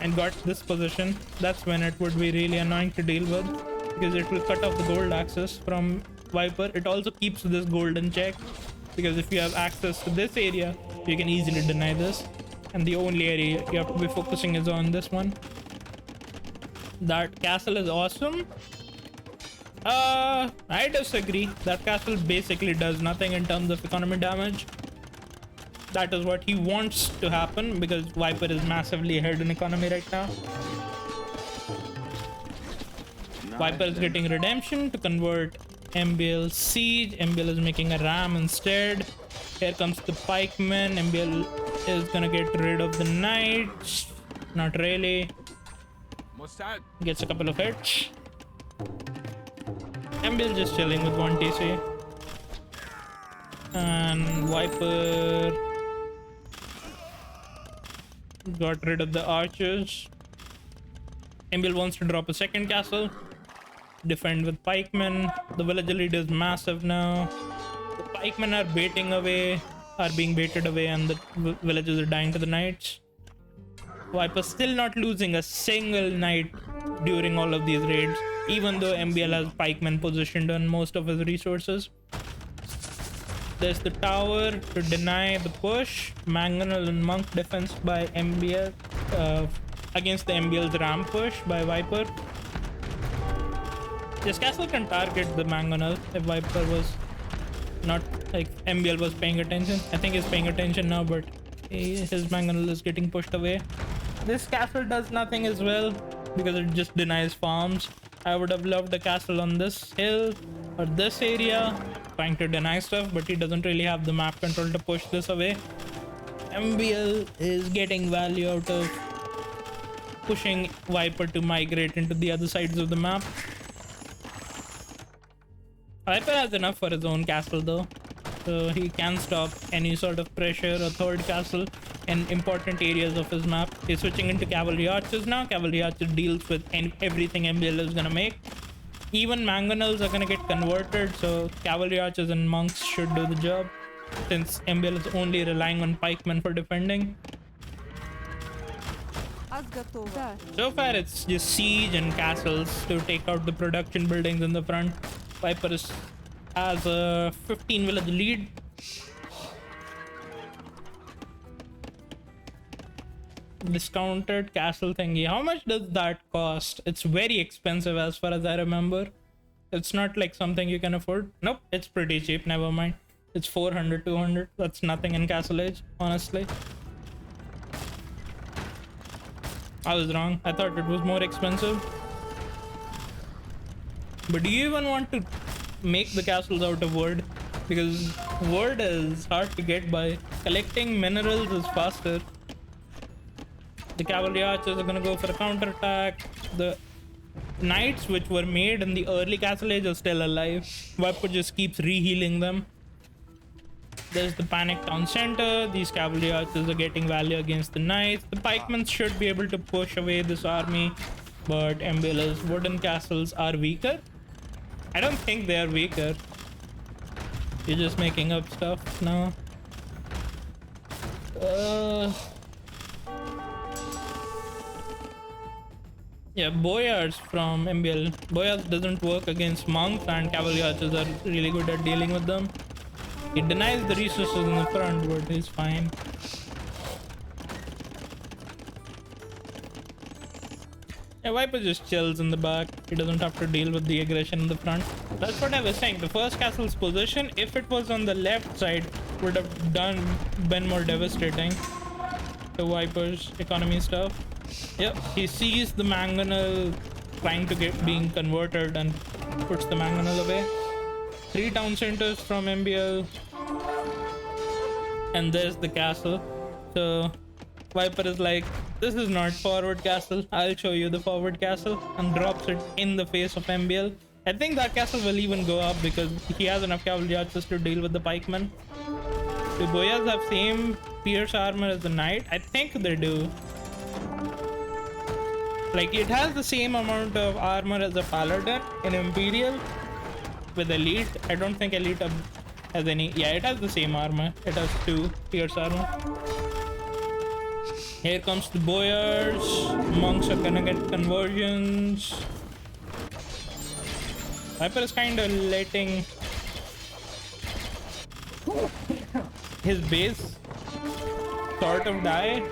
and got this position. That's when it would be really annoying to deal with, because it will cut off the gold access from Viper. It also keeps this gold in check, because if you have access to this area, you can easily deny this, and the only area you have to be focusing is on this one. That castle is awesome. I disagree. That castle basically does nothing in terms of economy damage. That is what he wants to happen, because Viper is massively ahead in economy right now. Viper is getting redemption to convert MBL siege. MBL is making a ram instead. Here comes the pikemen. MBL is gonna get rid of the knights. Not really. Gets a couple of hits. MBL just chilling with 1 TC. And Viper got rid of the archers. MBL wants to drop a second castle. Defend with pikemen. The villager lead is massive now. The pikemen are being baited away, and the villagers are dying to the knights. Viper still not losing a single knight during all of these raids, even though MBL has pikemen positioned on most of his resources. There's the tower to deny the push. Mangonel and monk defense by MBL against the MBL's ram push by Viper. This castle can target the Mangonel if Viper was not, like, MBL was paying attention. I think he's paying attention now, but his Mangonel is getting pushed away. This castle does nothing as well, because it just denies farms. I would have loved a castle on this hill or this area, trying to deny stuff, but he doesn't really have the map control to push this away. MBL is getting value out of pushing Viper to migrate into the other sides of the map. Viper has enough for his own castle though, so he can stop any sort of pressure or third castle in important areas of his map. He's switching into cavalry archers now. Cavalry archer deals with everything MBL is gonna make. Even mangonels are gonna get converted, so cavalry archers and monks should do the job, since MBL is only relying on pikemen for defending. So far it's just siege and castles to take out the production buildings in the front. Viper has a 15 village lead. Discounted castle thingy. How much does that cost? It's very expensive as far as I remember. It's not like something you can afford. Nope, it's pretty cheap. Never mind. It's 400, 200. That's nothing in Castle Age, honestly. I was wrong. I thought it was more expensive. But do you even want to make the castles out of wood? Because wood is hard to get by. Collecting minerals is faster. The cavalry archers are gonna go for a counterattack. The knights which were made in the early Castle Age are still alive. Viper just keeps re-healing them. There's the panic town center. These cavalry archers are getting value against the knights. The pikemen should be able to push away this army, but MBL's wooden castles are weaker. I don't think they are weaker. You're just making up stuff now. Yeah, boyards from MBL. Boyards doesn't work against monks, and cavalry archers are really good at dealing with them. He denies the resources in the front, but he's fine. Yeah, Viper just chills in the back. He doesn't have to deal with the aggression in the front. That's what I was saying. The first castle's position, if it was on the left side, would have been more devastating to Viper's economy stuff. Yep, he sees the mangonel trying to get being converted and puts the mangonel away. 3 town centers from MBL, and there's the castle. So Viper is like, this is not forward castle, I'll show you the forward castle, and drops it in the face of MBL. I think that castle will even go up because he has enough cavalry archers to deal with the pikemen. Do boyas have same pierce armor as the knight? I think they do. Like, it has the same amount of armor as a paladin in Imperial with Elite. I don't think Elite has any. Yeah, it has the same armor. It has 2 pierce armor. Here comes the boyars. Monks are gonna get conversions. Viper is kind of letting his base sort of die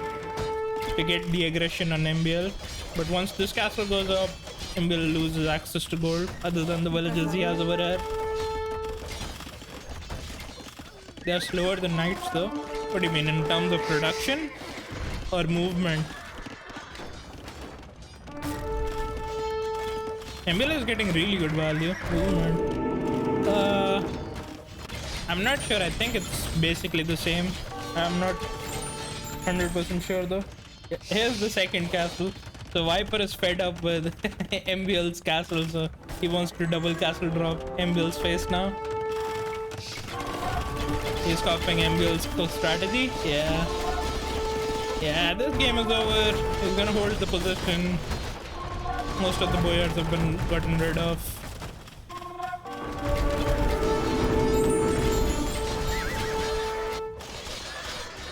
to get the aggression on MBL. But once this castle goes up, MBL loses access to gold other than the villages he has over there. They are slower than knights though. What do you mean, in terms of production or movement? MBL is getting really good value. Movement. I'm not sure. I think it's basically the same. I'm not 100% sure though. Here's the second castle. So Viper is fed up with MBL's castle, so he wants to double castle drop MBL's face now. He's copying MBL's strategy. Yeah, this game is over. He's gonna hold the position. Most of the boyars have been gotten rid of.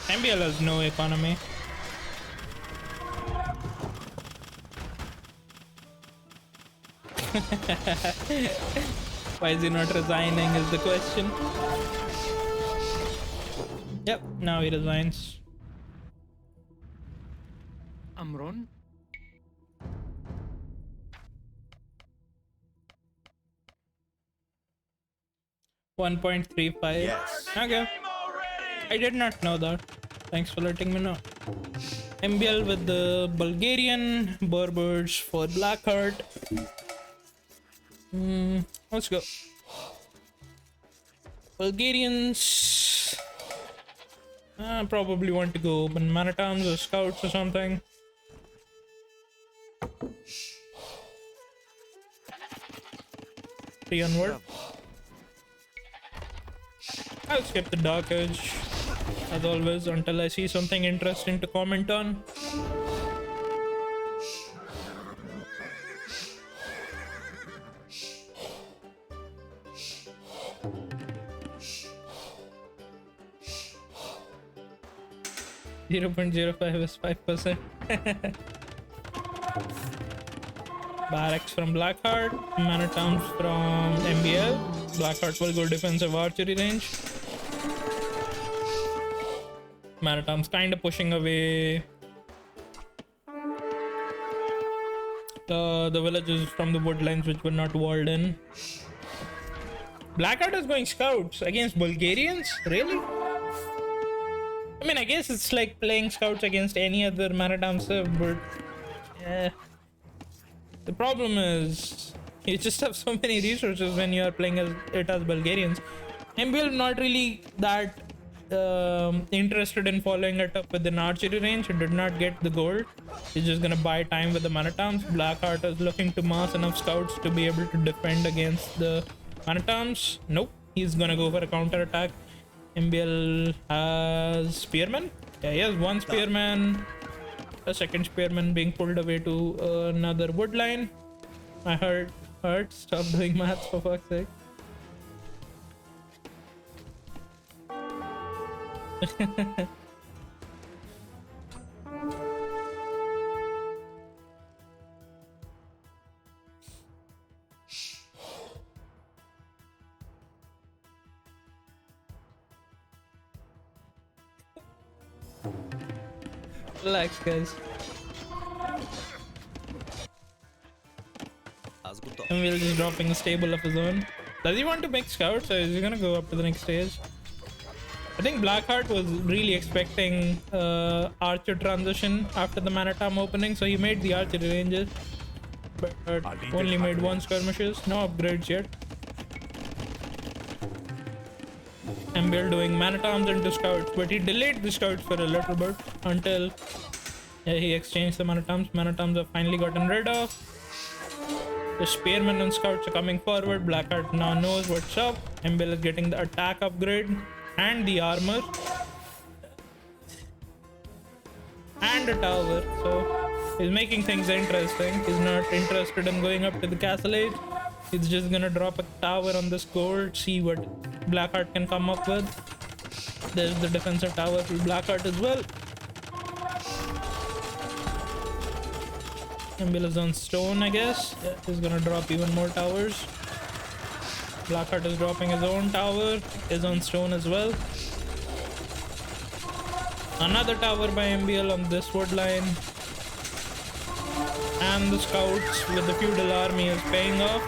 MBL has no economy. Why is he not resigning is the question. Yep, now he resigns. Amron? 1.35. Yes. Okay. I did not know that. Thanks for letting me know. MBL with the Bulgarian, Berbers for Blackheart. Let's go. Bulgarians probably want to go open Manatams or Scouts or something. Three onward. I'll skip the Dark Edge as always until I see something interesting to comment on. .05 is 5%. Barracks from Blackheart, Manatowns from MBL. Blackheart will go defensive archery range. Manatowns kind of pushing away the villages from the woodlands which were not walled in. Blackheart is going scouts against Bulgarians? Really? I mean, I guess it's like playing scouts against any other Manatown civ, but yeah. The problem is you just have so many resources when you are playing as Bulgarians. MBL not really that interested in following it up with an archery range. He did not get the gold. He's just gonna buy time with the Manatowns. Blackheart is looking to mass enough scouts to be able to defend against the Manatowns. Nope, he's gonna go for a counter attack. MBL has spearman. Yeah, he has one spearman. A second spearman being pulled away to another wood line. My heart hurts. Stop doing maths for fuck's sake. Relax, guys. And we're just dropping a stable of his own. Does he want to make scouts or is he gonna go up to the next stage? I think Blackheart was really expecting archer transition after the Manatam opening, so he made the archery ranges. But only made one skirmishes, no upgrades yet. MBL doing Manatams into scouts, but he delayed the scouts for a little bit until he exchanged the Manatams. Manatams are finally gotten rid of. The spearmen and scouts are coming forward. Blackheart now knows what's up. MBL is getting the attack upgrade and the armor and a tower, so he's making things interesting. He's not interested in going up to the castle age. He's just gonna drop a tower on this gold, see what Blackheart can come up with. There's the defensive tower for Blackheart as well. MBL is on stone, I guess. Yeah, he's gonna drop even more towers. Blackheart is dropping his own tower, is on stone as well. Another tower by MBL on this wood line. And the scouts with the feudal army is paying off.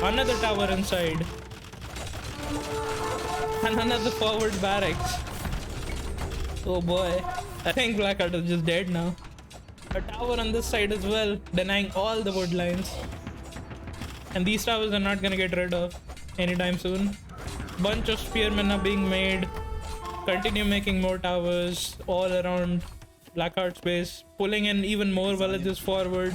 Another tower inside. And another forward barracks. Oh boy. I think Blackheart is just dead now. A tower on this side as well, denying all the wood lines. And these towers are not gonna get rid of anytime soon. Bunch of spearmen are being made. Continue making more towers all around Blackheart's base, pulling in even more villages forward.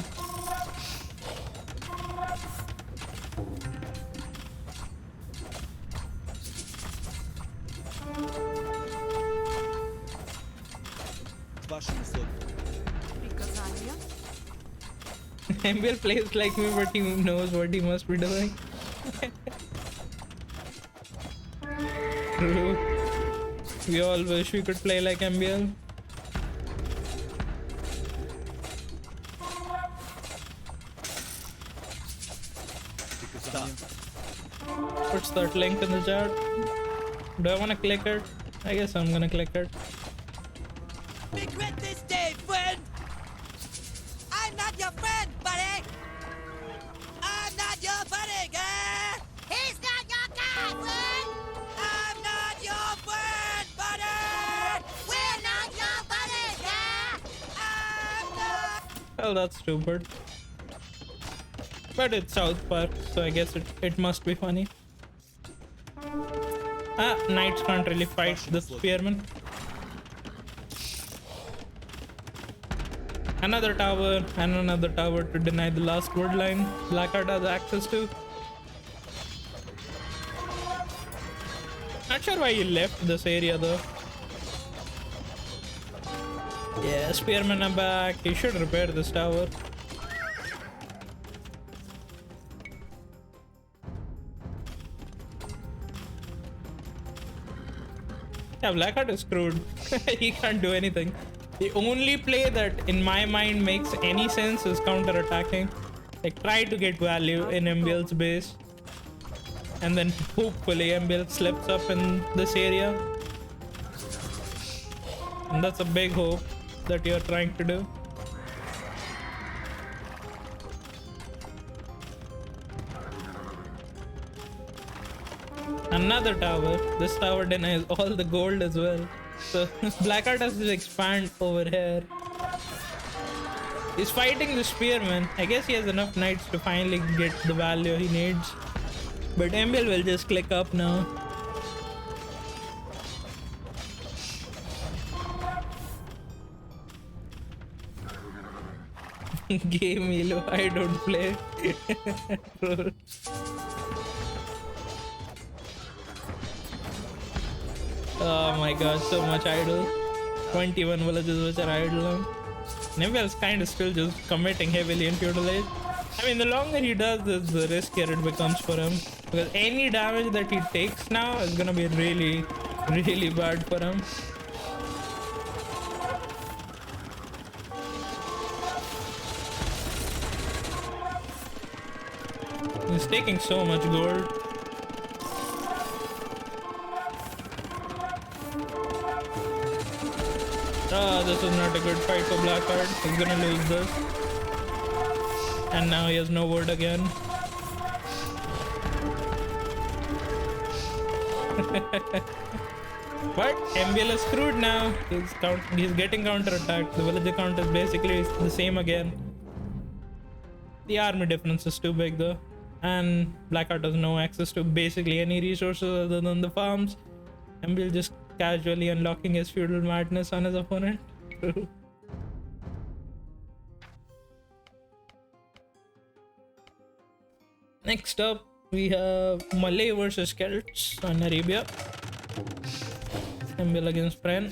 MBL plays like me, but he knows what he must be doing. True. We all wish we could play like MBL. What's that link in the chat? Do I want to click it? I guess I'm gonna click it. Regret this day, friend! I'm not your friend, buddy! I'm not your buddy, girl! He's not your guy, friend! I'm not your friend, buddy! We're not your buddy, girl! I'm not... Well, that's stupid. But it's South Park, so I guess it must be funny. Ah, knights can't really fight the spearmen. Another tower and another tower to deny the last wood line Blackheart has access to. Not sure why he left this area though. Yeah, spearmen are back. He should repair this tower. Yeah, Blackheart is screwed. He can't do anything. The only play that in my mind makes any sense is counter-attacking. Like, try to get value in MBL's base. And then hopefully MBL slips up in this area. And that's a big hope that you're trying to do. Another tower. This tower denies all the gold as well. So Blackheart has to expand over here. He's fighting the spearman. I guess he has enough knights to finally get the value he needs. But MBL will just click up now. Game Elo, I don't play. Oh my god, so much idle. 21 villages which are idle now. MBL's kind of still just committing heavily in feudal age. I mean, the longer he does this, the riskier it becomes for him. Because any damage that he takes now is gonna be really, really bad for him. He's taking so much gold. This is not a good fight for Blackheart. He's gonna lose this. And now he has no word again. But MBL is screwed now. He's getting counterattacked. The villager count is basically the same again. The army difference is too big though. And Blackheart has no access to basically any resources other than the farms. MBL just casually unlocking his feudal madness on his opponent. Next up, we have Malay versus Celts on Arabia. MBL against Pren.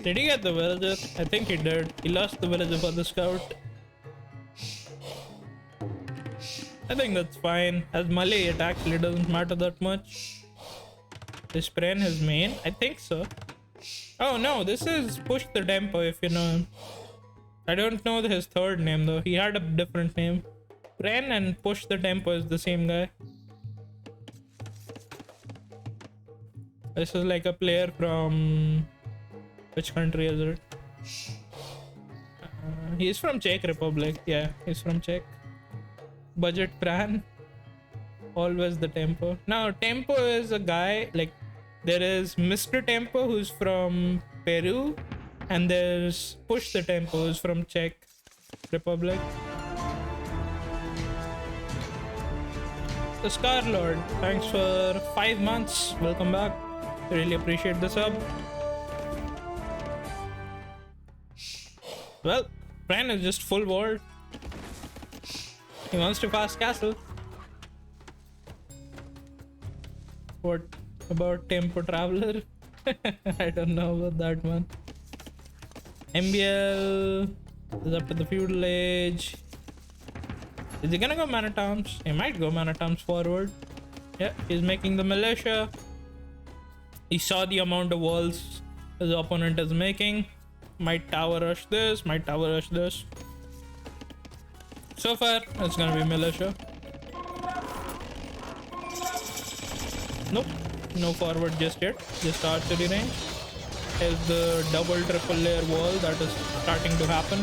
Did he get the villager? I think he did. He lost the villager for the scout. I think that's fine. As Malay, it actually doesn't matter that much. Is Pren his main? I think so. Oh no, this is Push the Tempo if you know him. I don't know his third name though. He had a different name. Pren and Push the Tempo is the same guy. This is like a player from... Which country is it? He's from Czech Republic. Yeah, he's from Czech. Budget Pran. Always the Tempo. Now, Tempo is a guy, like, there is Mr. Tempo who's from Peru, and there's Push the Tempo who's from Czech Republic. The Scar Lord, thanks for 5 months. Welcome back. Really appreciate the sub. Well, Pran is just full walled. He wants to fast castle. What about Tempo Traveler? I don't know about that one. MBL is up to the feudal age. Is he gonna go man at arms? He might go man at arms forward. Yeah, he's making the militia. He saw the amount of walls his opponent is making. Might tower rush this, might tower rush this. So far, it's gonna be militia. Nope, no forward just yet, just archery range. Here's the double triple layer wall that is starting to happen.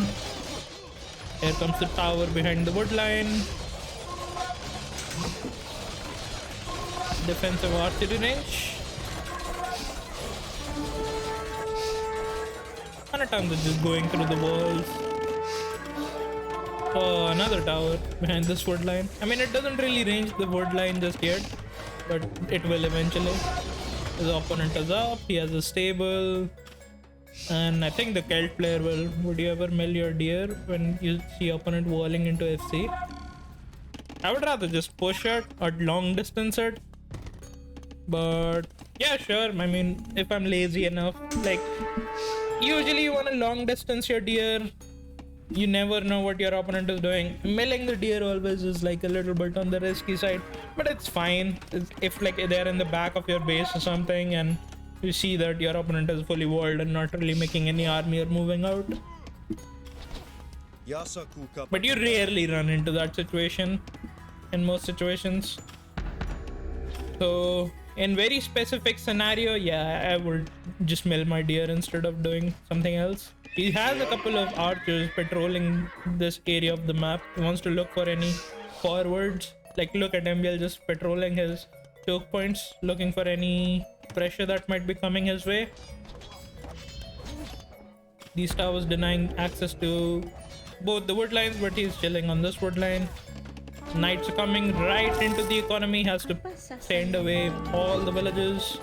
Here comes the tower behind the wood line. Defensive archery range. Manatams are just going through the walls. Oh, another tower behind this wood line. I mean, it doesn't really range the wood line just yet, but it will eventually. His opponent is up, he has a stable, and I think the Celt player will. Would you ever mill your deer when you see opponent walling into FC? I would rather just push it or long distance it, but yeah, sure. I mean, if I'm lazy enough, like, usually you want to long distance your deer. You never know what your opponent is doing. Milling the deer always is like a little bit on the risky side, but it's fine. If like they're in the back of your base or something and you see that your opponent is fully walled and not really making any army or moving out. But you rarely run into that situation in most situations. So in very specific scenario, yeah, I would just mill my deer instead of doing something else. He has a couple of archers patrolling this area of the map. He wants to look for any forwards. Like, look at MBL just patrolling his choke points, looking for any pressure that might be coming his way. These towers denying access to both the wood lines, but he's chilling on this wood line. Knights are coming right into the economy. Has to send away all the villages.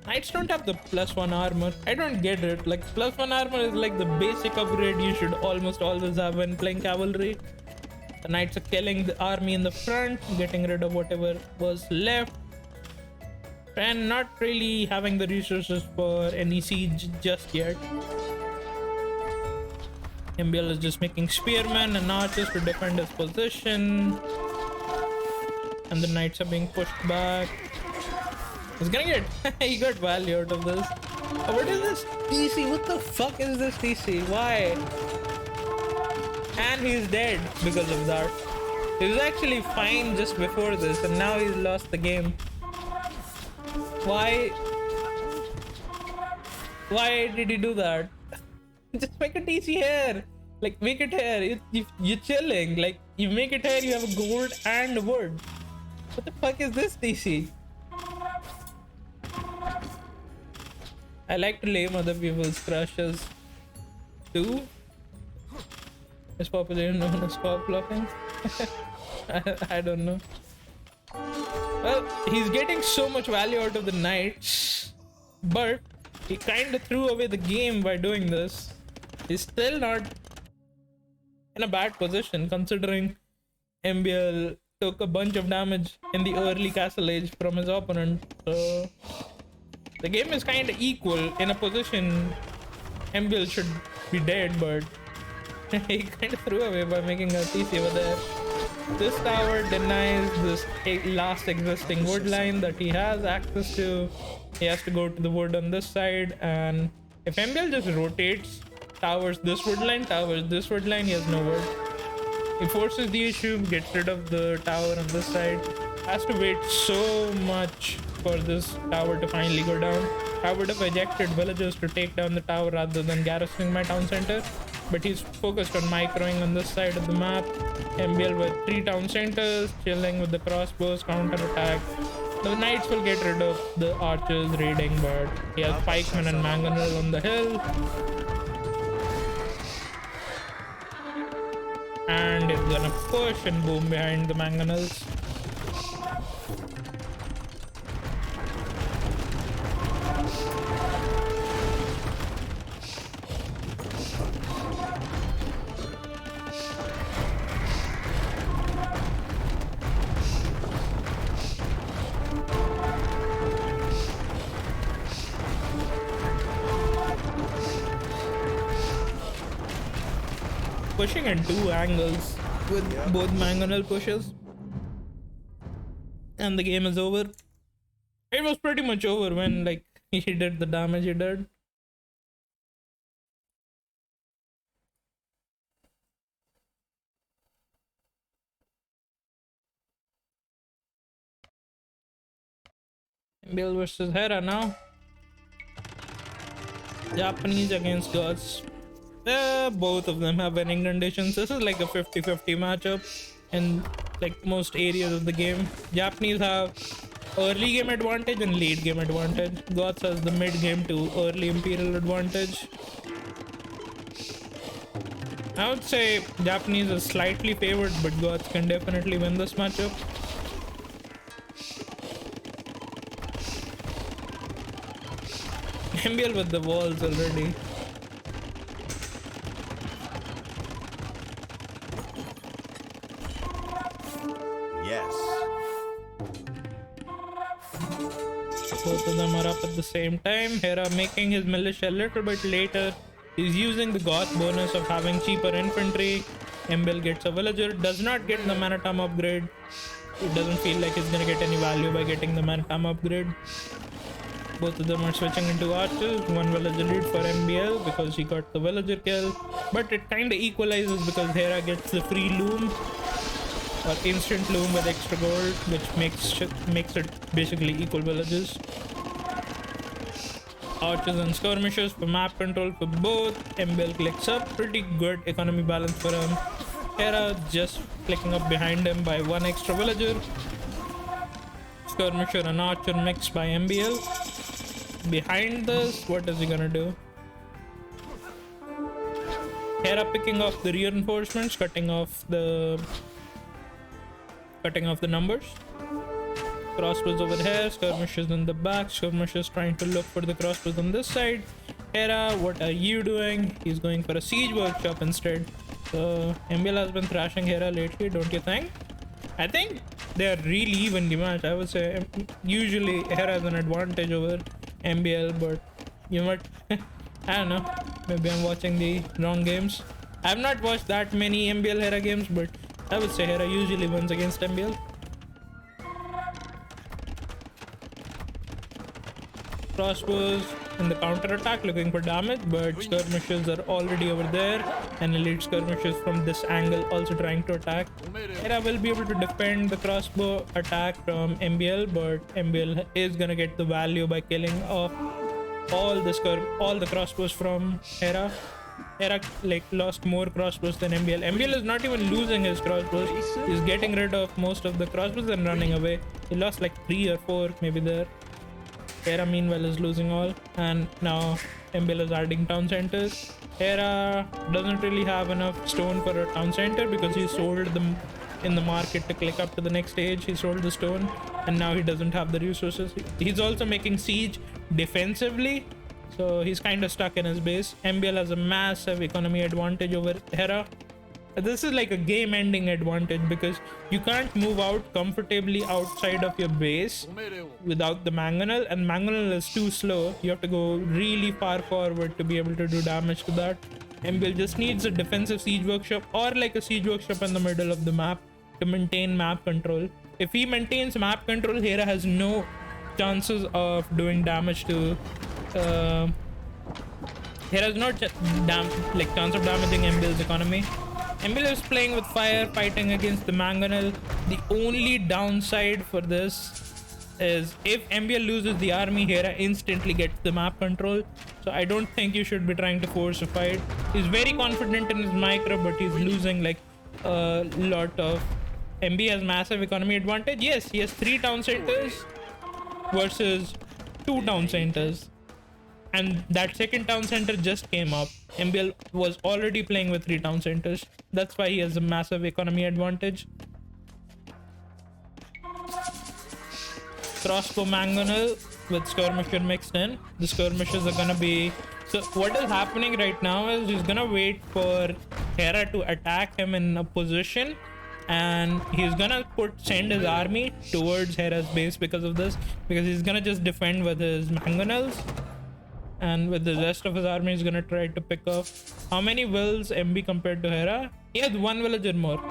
Knights don't have the +1 armor. I don't get it. Like, +1 armor is like the basic upgrade you should almost always have when playing cavalry. The knights are killing the army in the front, getting rid of whatever was left, and not really having the resources for any siege just yet. MBL is just making spearmen and archers to defend his position, and the knights are being pushed back. He's gonna get he got value out of this. Oh, what is this TC? What the fuck is this TC? Why? And he's dead because of that. He was actually fine just before this, and now he's lost the game. Why? Why did he do that? Just make a TC here. Like, make it here. You're chilling. Like, you make it here, you have a gold and wood. What the fuck is this TC? I like to lame other people's crushes too. Is popular known as pop blocking? I don't know. Well, he's getting so much value out of the knights, but he kind of threw away the game by doing this. He's still not in a bad position considering MBL took a bunch of damage in the early castle age from his opponent. So the game is kind of equal in a position. MBL should be dead, but he kind of threw away by making a TC over there. This tower denies this last existing wood line that he has access to. He has to go to the wood on this side, and if MBL just rotates towers this wood line, towers this wood line, he has no wood. He forces the issue, gets rid of the tower on this side, has to wait so much for this tower to finally go down. I would have ejected villagers to take down the tower rather than garrisoning my town center, but he's focused on microing on this side of the map. MBL with 3 town centers, chilling with the crossbows, counter attack. The knights will get rid of the archers raiding, but he has pikemen and mangonel on the hill. And it's gonna push and boom behind the mangonels. Pushing in 2 angles with both mangonel pushes, and the game is over. It was pretty much over when like he did the damage he did. Bill versus Hera now. Japanese against gods. Both of them have winning conditions. This is like a 50-50 matchup in like most areas of the game. Japanese have early game advantage and late game advantage. Gods has the mid game to early imperial advantage. I would say Japanese is slightly favored, but Gods can definitely win this matchup. MBL with the walls already. Yes. Both of them are up at the same time. Hera making his militia a little bit later. He's using the Goth bonus of having cheaper infantry. MBL gets a villager. Does not get the Manatam upgrade. It doesn't feel like he's gonna get any value by getting the Manatam upgrade. Both of them are switching into archers. One villager lead for MBL because he got the villager kill. But it kinda equalizes because Hera gets the free loom. Or instant loom with extra gold, which makes it basically equal villages. Archers and skirmishers for map control for both. MBL clicks up, pretty good economy balance for him. Hera just clicking up behind him by 1 extra villager. Skirmisher and archer mixed by MBL. Behind this, what is he gonna do? Hera picking off the reinforcements, cutting off the numbers. Crossbows over here, skirmishers in the back. Skirmishers trying to look for the crossbows on this side. Hera, what are you doing? He's going for a siege workshop instead. So MBL has been thrashing Hera lately, don't you think? I think they are really evenly matched. I would say usually Hera has an advantage over MBL, but you might I don't know, maybe I'm watching the wrong games. I have not watched that many MBL Hera games, but I would say Hera usually wins against MBL. Crossbows in the counter attack looking for damage, but skirmishers are already over there, and elite skirmishers from this angle also trying to attack. Hera will be able to defend the crossbow attack from MBL, but MBL is gonna get the value by killing off all the crossbows from Hera. Hera like lost more crossbows than MBL. MBL is not even losing his crossbows. He's getting rid of most of the crossbows and running away. He lost like 3 or 4 maybe there. Hera meanwhile is losing all, and now MBL is adding town centers. Hera doesn't really have enough stone for a town center because he sold them in the market to click up to the next stage. He sold the stone and now he doesn't have the resources. He's also making siege defensively, so he's kind of stuck in his base. MBL has a massive economy advantage over Hera. This is like a game ending advantage because you can't move out comfortably outside of your base without the mangonel, and mangonel is too slow. You have to go really far forward to be able to do damage to that. MBL just needs a defensive siege workshop or like a siege workshop in the middle of the map to maintain map control. If he maintains map control, Hera has no chances of doing damage to Hera's not like chance of damaging MBL's economy. MBL is playing with fire, fighting against the mangonel. The only downside for this is if MBL loses the army, Hera instantly gets the map control. So I don't think you should be trying to force a fight. He's very confident in his micro, but he's losing like a lot of... MB has massive economy advantage. Yes, he has 3 town centers versus 2 town centers. And that second town center just came up. MBL was already playing with 3 town centers. That's why he has a massive economy advantage. Crossbow mangonel with skirmisher mixed in. The skirmishers are gonna be... So what is happening right now is he's gonna wait for Hera to attack him in a position, and he's gonna send his army towards Hera's base because of this, because he's gonna just defend with his mangonels, and with the rest of his army he's gonna try to pick up. How many wills MB compared to Hera? He has 1 villager more,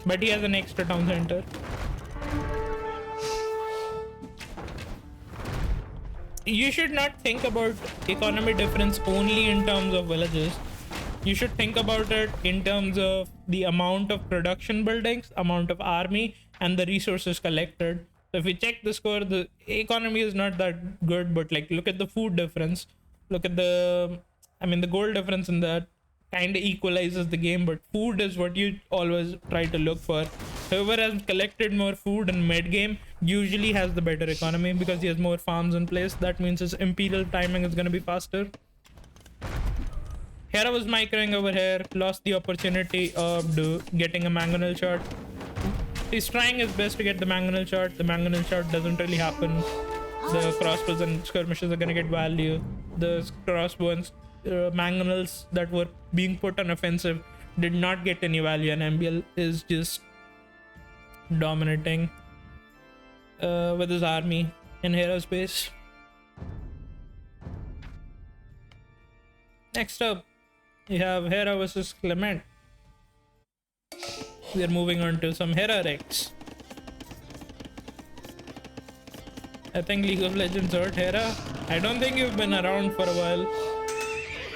but he has an extra town center. You should not think about economy difference only in terms of villages. You should think about it in terms of the amount of production buildings, amount of army, and the resources collected. So if we check the score, the economy is not that good, but like look at the food difference. Look at the gold difference in that kind of equalizes the game, but food is what you always try to look for. Whoever has collected more food in mid game usually has the better economy because he has more farms in place. That means his imperial timing is going to be faster. Hera was microing over here, lost the opportunity of getting a mangonel shot. He's trying his best to get the mangonel shot. The mangonel shot doesn't really happen. The crossbows and skirmishes are gonna get value. The crossbow and mangonels that were being put on offensive did not get any value, and MBL is just dominating with his army in Hera's base. Next up, you have Hera versus Clement. We are moving on to some Hera Rex. I think League of Legends hurt Hera. I don't think you've been around for a while.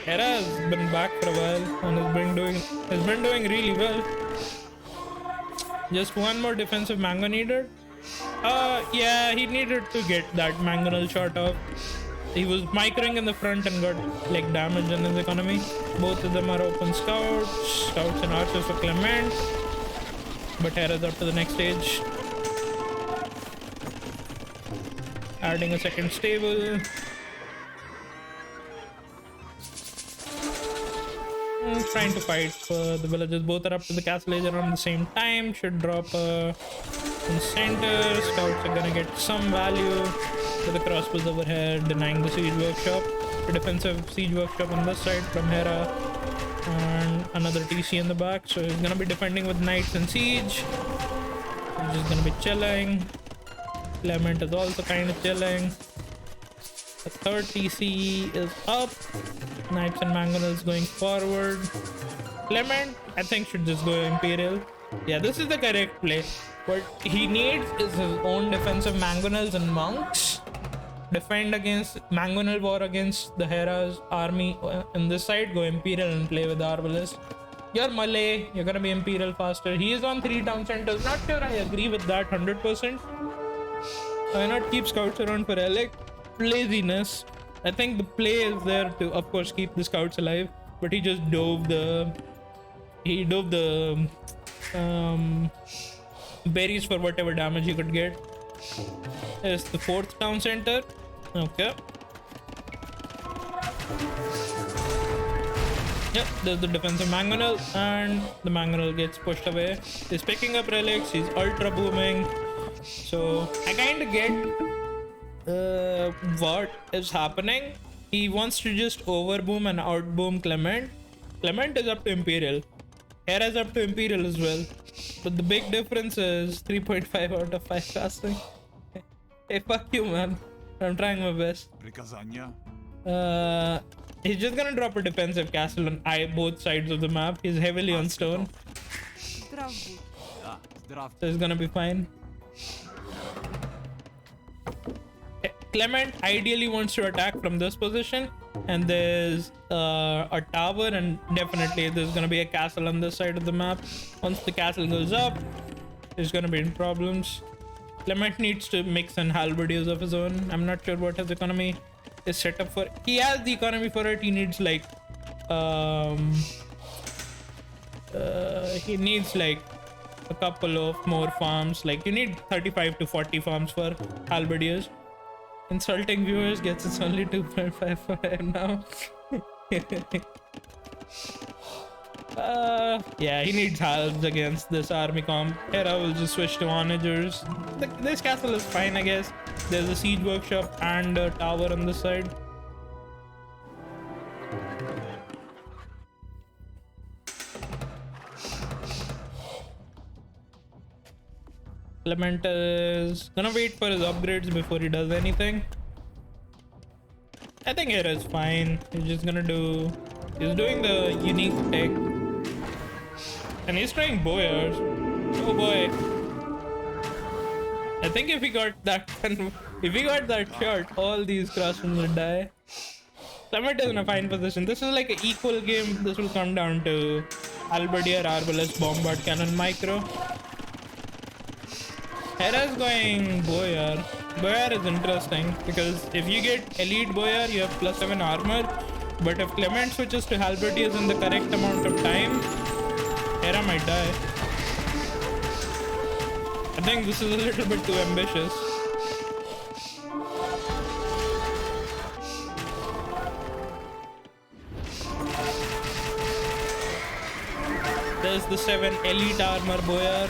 Hera has been back for a while and has been doing really well. Just 1 more defensive mango needed. Yeah, he needed to get that mangonel shot off. He was microing in the front and got like damage in his economy. Both of them are open scouts and archers for Clement. But Hera's up to the next stage. Adding a second stable. Trying to fight for the villagers. Both are up to the castle age around the same time. Should drop in center. Scouts are gonna get some value. With the crossbows over here, denying the siege workshop. The defensive siege workshop on this side from Hera. And another TC in the back. So he's gonna be defending with knights and siege. He's just gonna be chilling. Clement is also kind of chilling. The third TC is up. Knights and mangonels going forward. Clement, I think, should just go Imperial. Yeah, this is the correct play. What he needs is his own defensive mangonels and monks. defend against Mangonel war against the Hera's army in this side, go Imperial and play with the Arbalest. You're Malay, you're gonna be Imperial faster. He is on 3 town centers. Not sure I agree with that 100%. Why not keep scouts around for Relic? Laziness. I think the play is there to, of course, keep the scouts alive, but he just dove the berries for whatever damage he could get. There's the 4th town center. Okay. Yep, there's the defensive Mangonel, and the Mangonel gets pushed away. He's picking up relics, he's ultra booming. So I kind of get what is happening. He wants to just overboom and outboom Clement. Clement is up to Imperial. Hera is up to Imperial as well. But the big difference is 3.5 out of 5 casting. Hey, fuck you, man. I'm trying my best. He's just gonna drop a defensive castle on both sides of the map. He's heavily on stone. So it's gonna be fine. Clement ideally wants to attack from this position, and there's a tower, and definitely there's gonna be a castle on this side of the map. Once the castle goes up, he's gonna be in problems. Clement needs to mix and halberdiers of his own. I'm not sure what his economy is set up for. He has the economy for it. He needs like a couple of more farms. Like you need 35 to 40 farms for halberdiers. Insulting viewers gets it's only 2.5 for him now. Yeah, he needs halves against this army comp. Hera will just switch to onagers. This castle is fine, I guess. There's a siege workshop and a tower on this side. Clement is gonna wait for his upgrades before he does anything. I think Hera is fine. He's just gonna do... He's doing the unique tech. And he's trying boyars. Oh boy. I think if he got that shot, all these crossbows would die. Clement is in a fine position. This is like an equal game. This will come down to Halberdier, Arbalest, Bombard Cannon, Micro. Hera's going Boyar. Boyar is interesting because if you get Elite Boyar, you have +7 armor. But if Clement switches to Halberdiers in the correct amount of time, Hera might die. I think this is a little bit too ambitious. There's the 7 Elite Armor Boyar.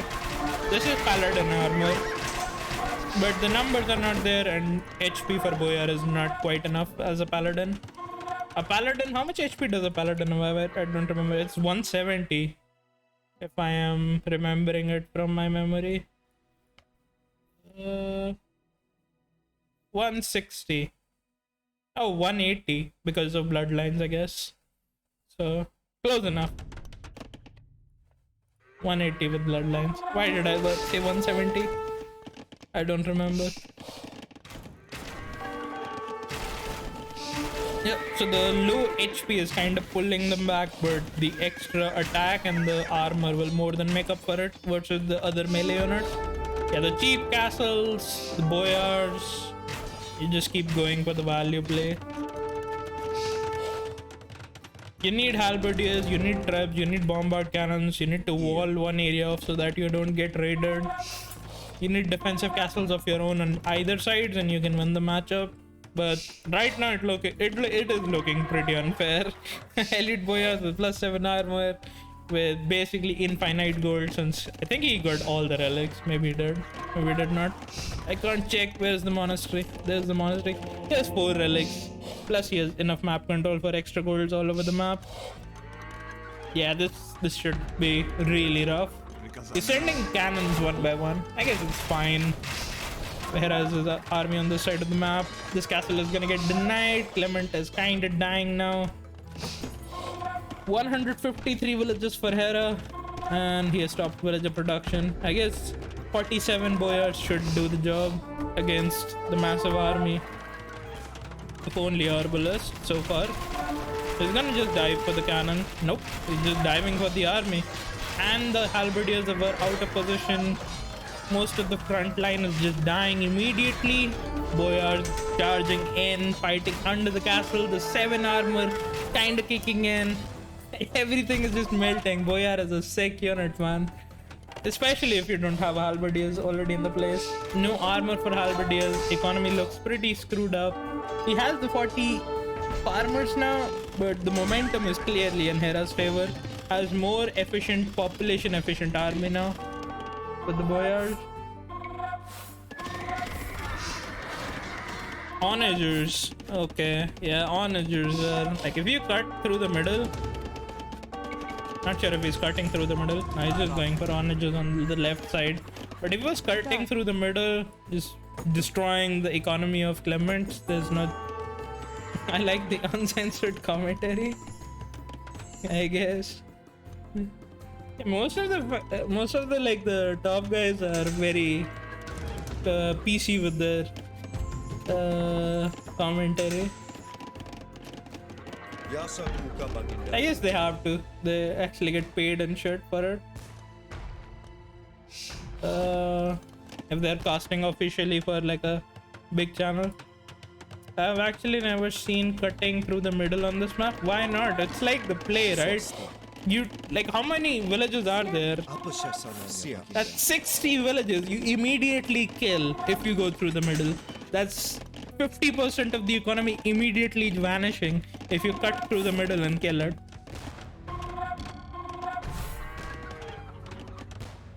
This is Paladin armor, but the numbers are not there, and HP for Boyar is not quite enough as a Paladin. A Paladin, how much HP does a Paladin have? I don't remember. It's 170, if I am remembering it from my memory. 160. Oh, 180 because of bloodlines, I guess. So, close enough. 180 with bloodlines. Why did I say 170? I don't remember. Yeah, so the low HP is kind of pulling them back, but the extra attack and the armor will more than make up for it versus the other melee units. Yeah, the cheap castles, the boyars, you just keep going for the value play. You need halberdiers, you need trebs, you need bombard cannons, you need to wall one area off so that you don't get raided. You need defensive castles of your own on either sides and you can win the matchup. But right now it is looking pretty unfair. Elite Boyars with +7 armor with basically infinite gold, since I think he got all the relics. Maybe he did, maybe he did not. I can't check. Where's the monastery? There's the monastery. He has 4 relics, plus he has enough map control for extra golds all over the map. Yeah, this should be really rough. He's sending cannons one by one. I guess it's fine. Hera's his army on this side of the map. This castle is gonna get denied. Clement is kind of dying now. 153 villages for Hera, and he has stopped villager production. I guess 47 boyars should do the job against the massive army. if only herbalist so far. He's gonna just dive for the cannon. Nope, he's just diving for the army. And the halberdiers were out of position. Most of the front line is just dying immediately. Boyars charging in, fighting under the castle. The 7 armor kind of kicking in. Everything is just melting. Boyar is a sick unit, man. Especially if you don't have halberdiers already in the place. No armor for halberdiers. Economy looks pretty screwed up. He has the 40 farmers now, but the momentum is clearly in Hera's favor. Has more efficient, population efficient army now with the boyars. Onagers. Okay, yeah, onagers are like if you cut through the middle. Not sure if he's cutting through the middle. No, he's just going for onagers on the left side. But if he was cutting through the middle, just destroying the economy of Clement, there's not. I like the uncensored commentary, I guess. Most of the like the top guys are very PC with their commentary. I guess they have to. They actually get paid and shit for it. If they're casting officially for like a big channel. I've actually never seen cutting through the middle on this map. Why not? It's like the play, right? You like how many villages are there? That's 60 villages. You immediately kill if you go through the middle. That's 50% of the economy immediately vanishing if you cut through the middle and kill it.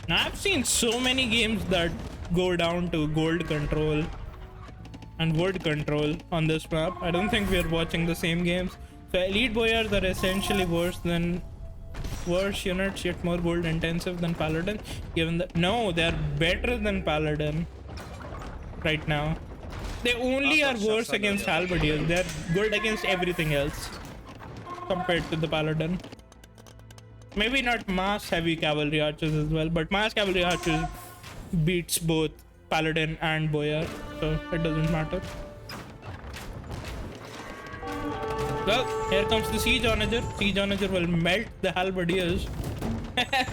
Now I've seen so many games that go down to gold control and wood control on this map. I don't think we're watching the same games. So elite boyars are essentially worse units, yet more gold intensive than paladin. Given that no, they're better than paladin right now. They only are worse against halberdiers. They're good against everything else compared to the paladin. Maybe not mass heavy cavalry archers as well, but mass cavalry archers beats both paladin and boyar, so it doesn't matter. Well, here comes the siege onager. Siege onager will melt the halberdiers.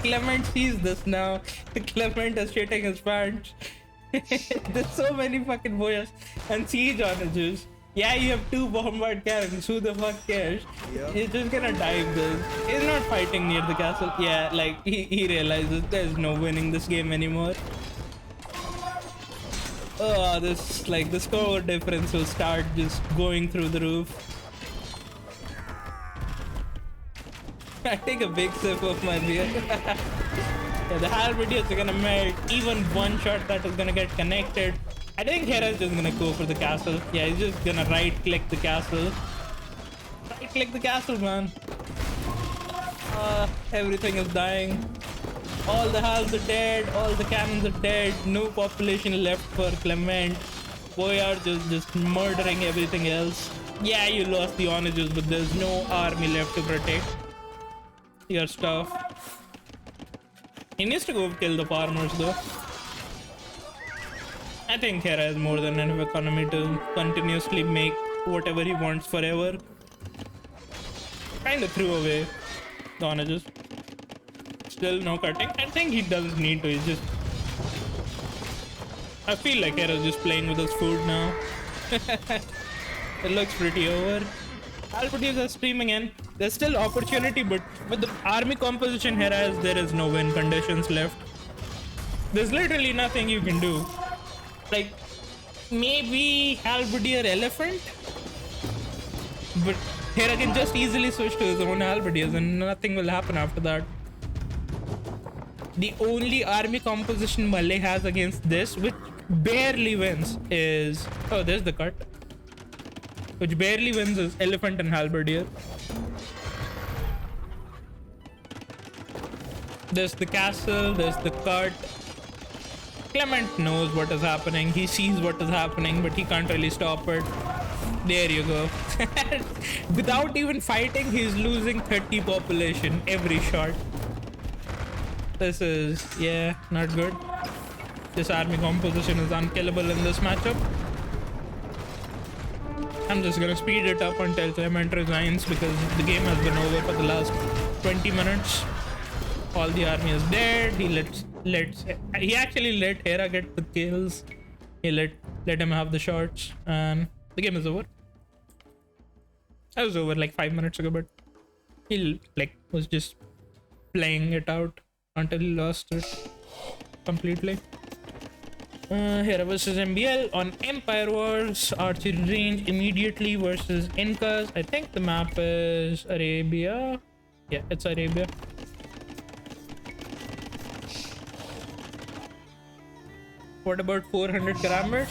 Clement sees this now. Clement is shitting his pants. There's so many fucking boyars and siege onagers. Yeah, you have 2 bombard cannons. Who the fuck cares? Yeah. He's just gonna dive this. He's not fighting near the castle. Yeah, like he realizes there's no winning this game anymore. Oh, this like the score difference will start just going through the roof. I take a big sip of my beer. Yeah, the halberdiers are gonna melt. Even one shot that is gonna get connected. I think Hera's just gonna go for the castle. Yeah, he's just gonna right click the castle. Right click the castle, man. Everything is dying. All the halls are dead. All the cannons are dead. No population left for Clement. Boyar just murdering everything else. Yeah, you lost the onagers, but there's no army left to protect your stuff. He needs to go kill the farmers though. I think Hera has more than enough economy to continuously make whatever he wants forever. Kind of threw away the onagers. Still no cutting. I think he doesn't need to. He's just. I feel like Hera's just playing with his food now. It looks pretty over. Halberdiers are streaming in. There's still opportunity, but with the army composition Hera has, there is no win conditions left. There's literally nothing you can do. Like, maybe halberdier elephant? But Hera can just easily switch to his own halberdiers and nothing will happen after that. The only army composition Malay has against this, which barely wins, is... Oh, there's the cut. Which barely wins is elephant and halberdier. There's the castle, there's the cut. Clement knows what is happening. He sees what is happening, but he can't really stop it. There you go. Without even fighting, he's losing 30 population every shot. This is, yeah, not good. This army composition is unkillable in this matchup. I'm just gonna speed it up until Clement resigns because the game has been over for the last 20 minutes. All the army is dead. He actually let Hera get the kills. He let him have the shots, and the game is over. That was over like 5 minutes ago, but he like was just playing it out until he lost it completely. Hera versus MBL on Empire Wars. Archery range immediately versus Incas. I think the map is Arabia. Yeah, it's Arabia. What about 400 grammars?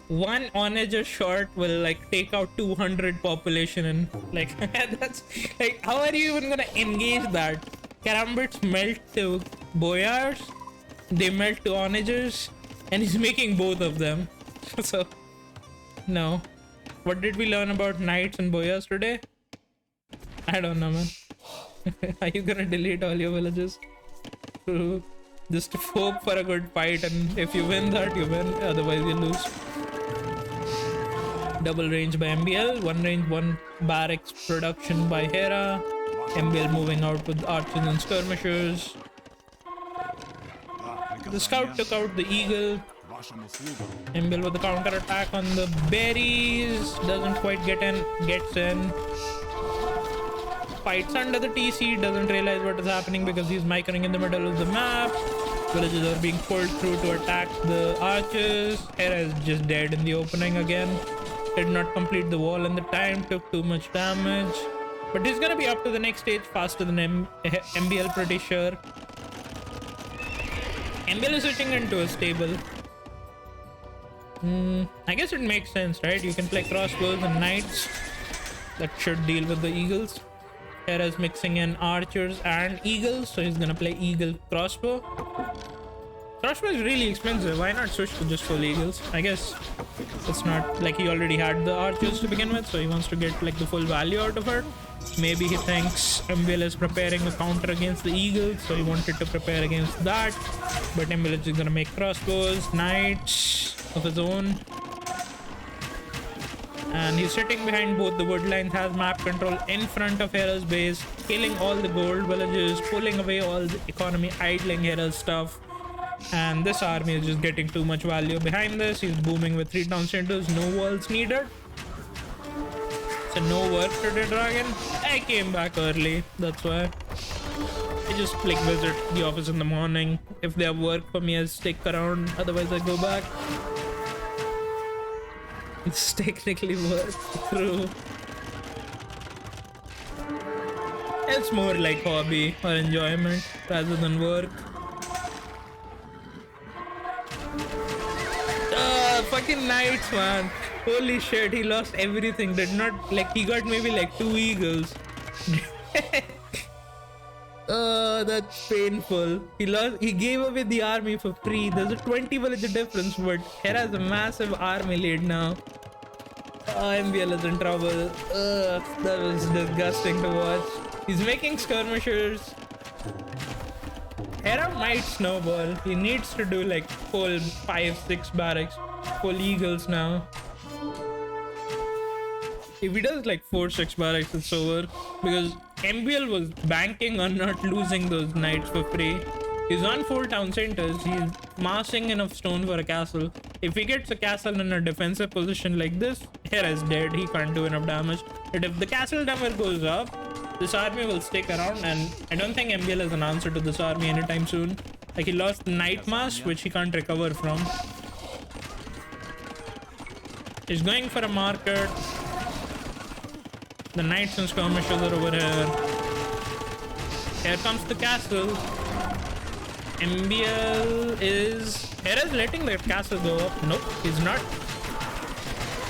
One onager shot will like take out 200 population, and like that's like, how are you even gonna engage that? Karambits melt to boyars, they melt to onagers, and he's making both of them. So no. What did we learn about knights and boyars today? I don't know, man. Are you gonna delete all your villages? Just hope for a good fight, and if you win that, you win, otherwise you lose. Double range by MBL, one range, one barracks production by Hera. MBL moving out with archers and skirmishers. The scout took out the eagle. MBL with the counter attack on the berries. Doesn't quite get in, gets in. Fights under the TC, doesn't realize what is happening because he's microing in the middle of the map. Villages are being pulled through to attack the archers. Hera is just dead in the opening again. Did not complete the wall in the time, took too much damage. But he's gonna be up to the next stage faster than MBL, pretty sure. MBL is switching into a stable. I guess it makes sense, right? You can play crossbows and knights. That should deal with the eagles. Hera's mixing in archers and eagles, so he's gonna play eagle crossbow. Crossbow is really expensive. Why not switch to just full eagles? I guess it's not like he already had the archers to begin with, so he wants to get like the full value out of it. Maybe he thinks MBL is preparing a counter against the eagles, so he wanted to prepare against that. But MBL is just gonna make crossbows, knights of his own. And he's sitting behind both the wood lines, has map control in front of Hera's base, killing all the gold villages, pulling away all the economy, idling Hera's stuff. And this army is just getting too much value behind this. He's booming with 3 town centers, no walls needed. So no work to the dragon. I came back early, that's why. I just like visit the office in the morning. If they have work for me, I stick around, otherwise I go back. It's technically work through. It's more like hobby or enjoyment rather than work. Fucking knights, man. Holy shit, he lost everything. Did not like, he got maybe like 2 eagles. That's painful. He gave away the army for free. There's a 20 villager difference, but Hera has a massive army lead now. MBL is in trouble. That was disgusting to watch. He's making skirmishers. Hera might snowball. He needs to do like full 5-6 barracks, full eagles now. If he does like 4-6 barracks, it's over, because MBL was banking on not losing those knights for free. He's on 4 town centers. He's massing enough stone for a castle. If he gets a castle in a defensive position like this, Hera is dead. He can't do enough damage. But if the castle number goes up, this army will stick around, and I don't think MBL has an answer to this army anytime soon. Like, he lost the Night Mass, which he can't recover from. He's going for a market. The knights and skirmishers are over here. Here comes the castle. MBL is... Hera's letting the castle go up. Nope, he's not.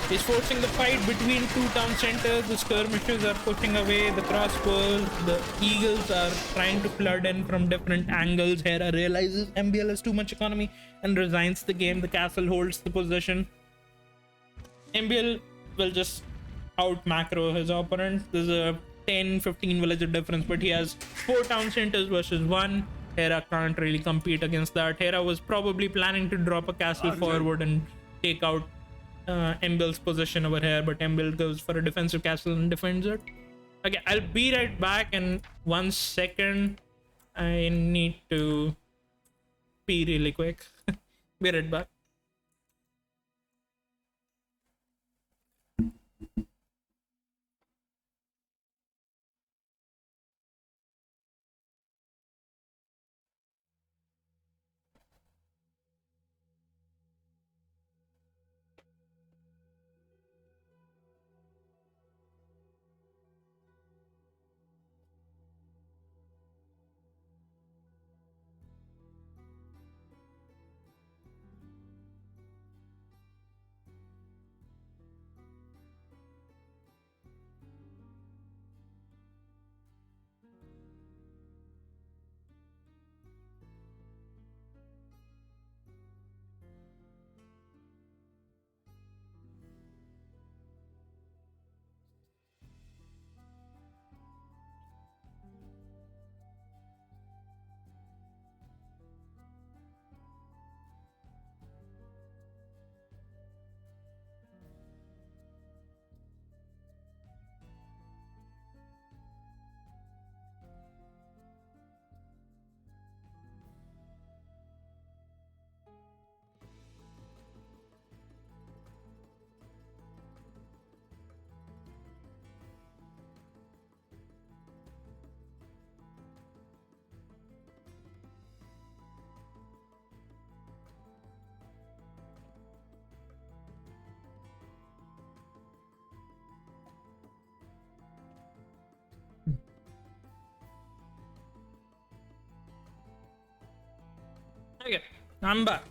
He's forcing the fight between 2 town centers. The skirmishers are pushing away the crossbows. The eagles are trying to flood in from different angles. Hera realizes MBL has too much economy and resigns the game. The castle holds the position. MBL will just out macro his opponent. There's a 10-15 villager difference, but he has 4 town centers versus 1. Hera can't really compete against that. Hera was probably planning to drop a castle forward and take out Embil's position over here, but Embil goes for a defensive castle and defends it. Okay, I'll be right back in 1 second. I need to pee really quick. Be right back. Okay, I'm back.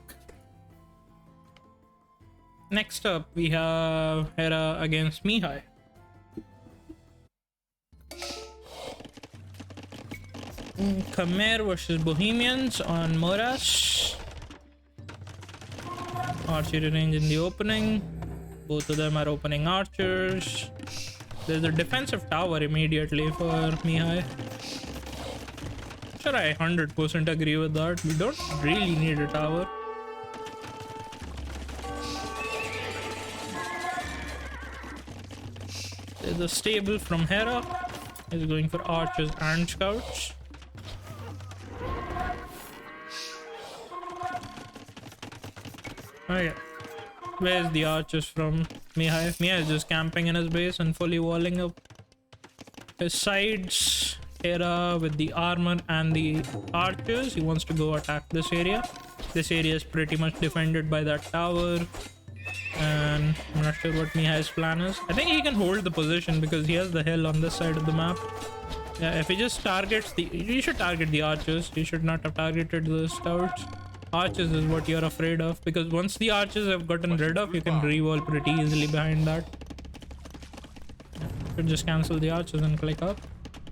Next up, we have Hera against Mihai. Khmer versus Bohemians on Moras. Archery range in the opening. Both of them are opening archers. There's a defensive tower immediately for Mihai. Sure, I 100% agree with that. We don't really need a tower. There's a stable from Hera. He's going for archers and scouts. Okay. Where's the archers from Mihai? Mihai is just camping in his base and fully walling up his sides. Hera with the armor and the archers. He wants to go attack this area. This area is pretty much defended by that tower. And I'm not sure what Mihai's plan is. I think he can hold the position because he has the hill on this side of the map. Yeah, if he just targets the... He should target the archers. He should not have targeted the scouts. Archers is what you're afraid of, because once the archers have gotten rid of, you can re-wall pretty easily behind that. Should just cancel the archers and click up.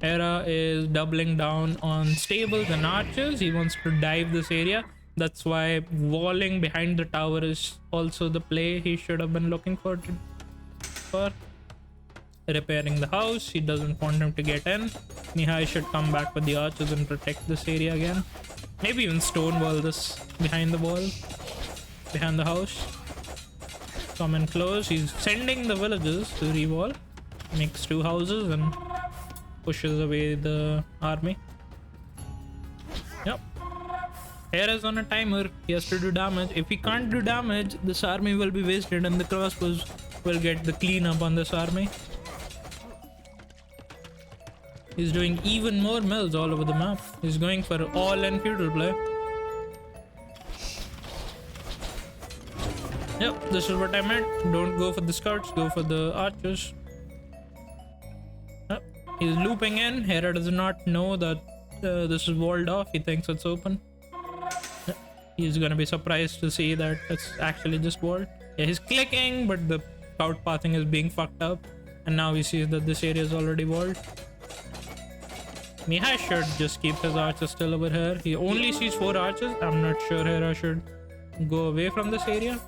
Hera is doubling down on stables and archers. He wants to dive this area. That's why walling behind the tower is also the play he should have been looking for. Repairing the house. He doesn't want him to get in. Mihai should come back with the archers and protect this area again. Maybe even stonewall this behind the wall. Behind the house. Come in close. He's sending the villagers to re-wall. Makes 2 houses and pushes away the army. Yep. Hera's on a timer. He has to do damage. If he can't do damage, this army will be wasted and the crossbows will get the cleanup on this army. He's doing even more mills all over the map. He's going for all-in feudal play. Yep, this is what I meant. Don't go for the scouts, go for the archers. Yep, he's looping in. Hera does not know that this is walled off. He thinks it's open. Yep. He's gonna be surprised to see that it's actually just walled. Yeah, he's clicking, but the scout pathing is being fucked up. And now he sees that this area is already walled. Mihai should just keep his archers still over here. He only sees 4 archers. I'm not sure Hera should go away from this area.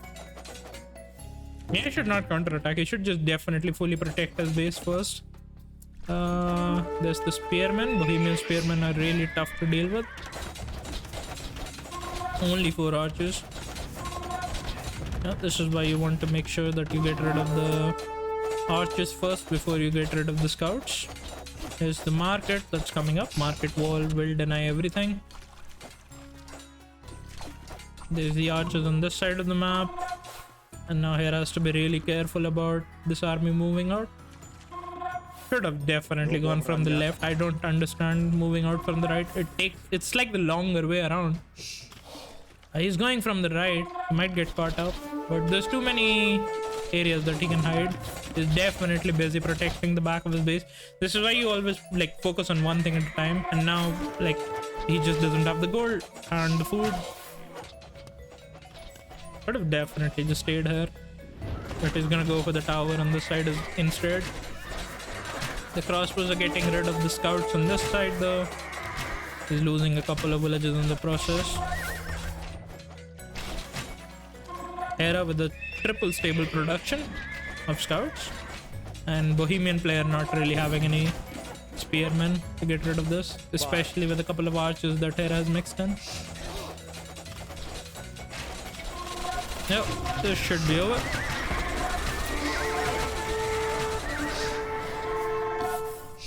Mihai should not counterattack. He should just definitely fully protect his base first. There's the spearmen. Bohemian spearmen are really tough to deal with. Only 4 archers. This is why you want to make sure that you get rid of the archers first before you get rid of the scouts. Here's the market that's coming up. Market wall will deny everything. There's the archers on this side of the map. And now here has to be really careful about this army moving out. Should have definitely gone from the left. I don't understand moving out from the right. It's like the longer way around. He's going from the right. He might get caught up, but there's too many areas that he can hide. He's definitely busy protecting the back of his base. This is why you always like focus on one thing at a time. And now like he just doesn't have the gold and the food. Should have definitely just stayed here, but he's gonna go for the tower on this side instead. The crossbows are getting rid of the scouts on this side though. He's losing a couple of villages in the process. Hera with a triple stable production of scouts, and Bohemian player not really having any spearmen to get rid of this, especially with a couple of archers that Hera has mixed in. Yep, this should be over.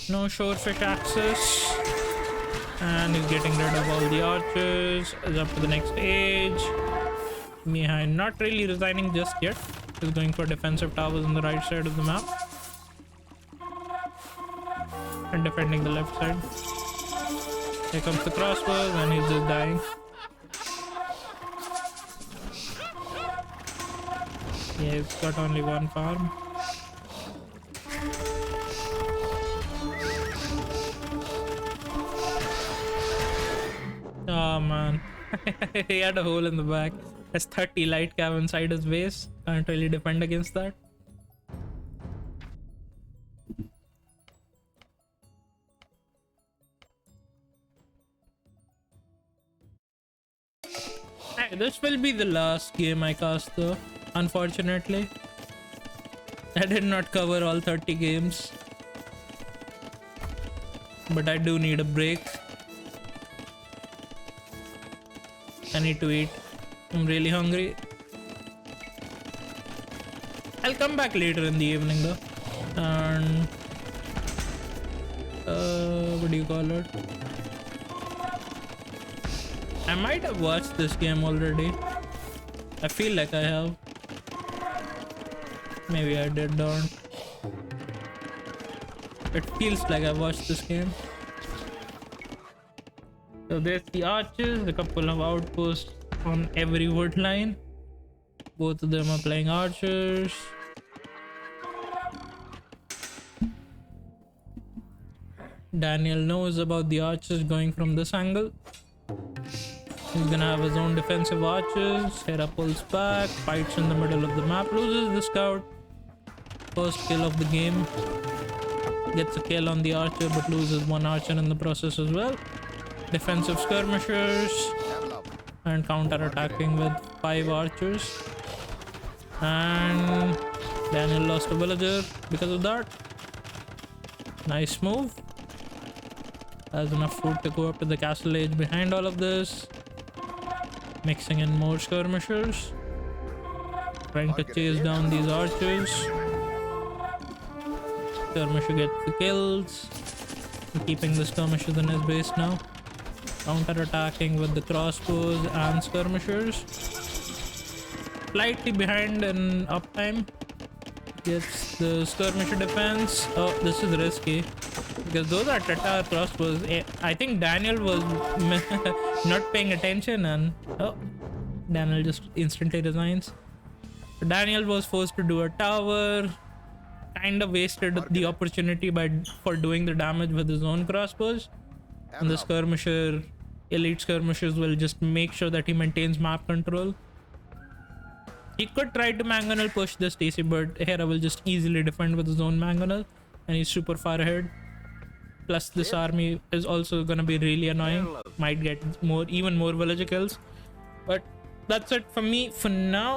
No shorefish access, and he's getting rid of all the archers. Is up to the next stage. Mihai not really resigning just yet. He's going for defensive towers on the right side of the map and defending the left side. Here comes the crossbows, and he's just dying. Yeah, he's got only one farm. Oh man. He had a hole in the back. Has 30 light cav inside his base. Can't really defend against that. Hey, this will be the last game I cast though, unfortunately. I did not cover all 30 games, but I do need a break. I need to eat. I'm really hungry. I'll come back later in the evening though. And what do you call it? I might have watched this game already. I feel like I have. Maybe I did not. It feels like I watched this game. So there's the archers, a couple of outposts on every wood line. Both of them are playing archers. Daniel knows about the archers going from this angle. He's gonna have his own defensive archers. Hera pulls back, fights in the middle of the map, loses the scout. First kill of the game. Gets a kill on the archer but loses one archer in the process as well. Defensive skirmishers and counter-attacking with 5 archers. And Daniel lost a villager because of that. Nice move. Has enough food to go up to the castle age behind all of this. Mixing in more skirmishers. Trying to chase down these archers. Skirmisher gets the kills. Keeping the skirmishers in his base now. Counter-attacking with the crossbows and skirmishers. Slightly behind in uptime. Gets the skirmisher defense. Oh, this is risky, because those are Tatar crossbows. I think Daniel was not paying attention, and oh, Daniel just instantly resigns. So Daniel was forced to do a tower. Kind of wasted the opportunity for doing the damage with his own crossbows. And the skirmisher, elite skirmishers will just make sure that he maintains map control. He could try to mangonel push this TC, but Hera will just easily defend with his own mangonel, and he's super far ahead. Plus this army is also gonna be really annoying. Might get even more villager kills. But that's it for me for now.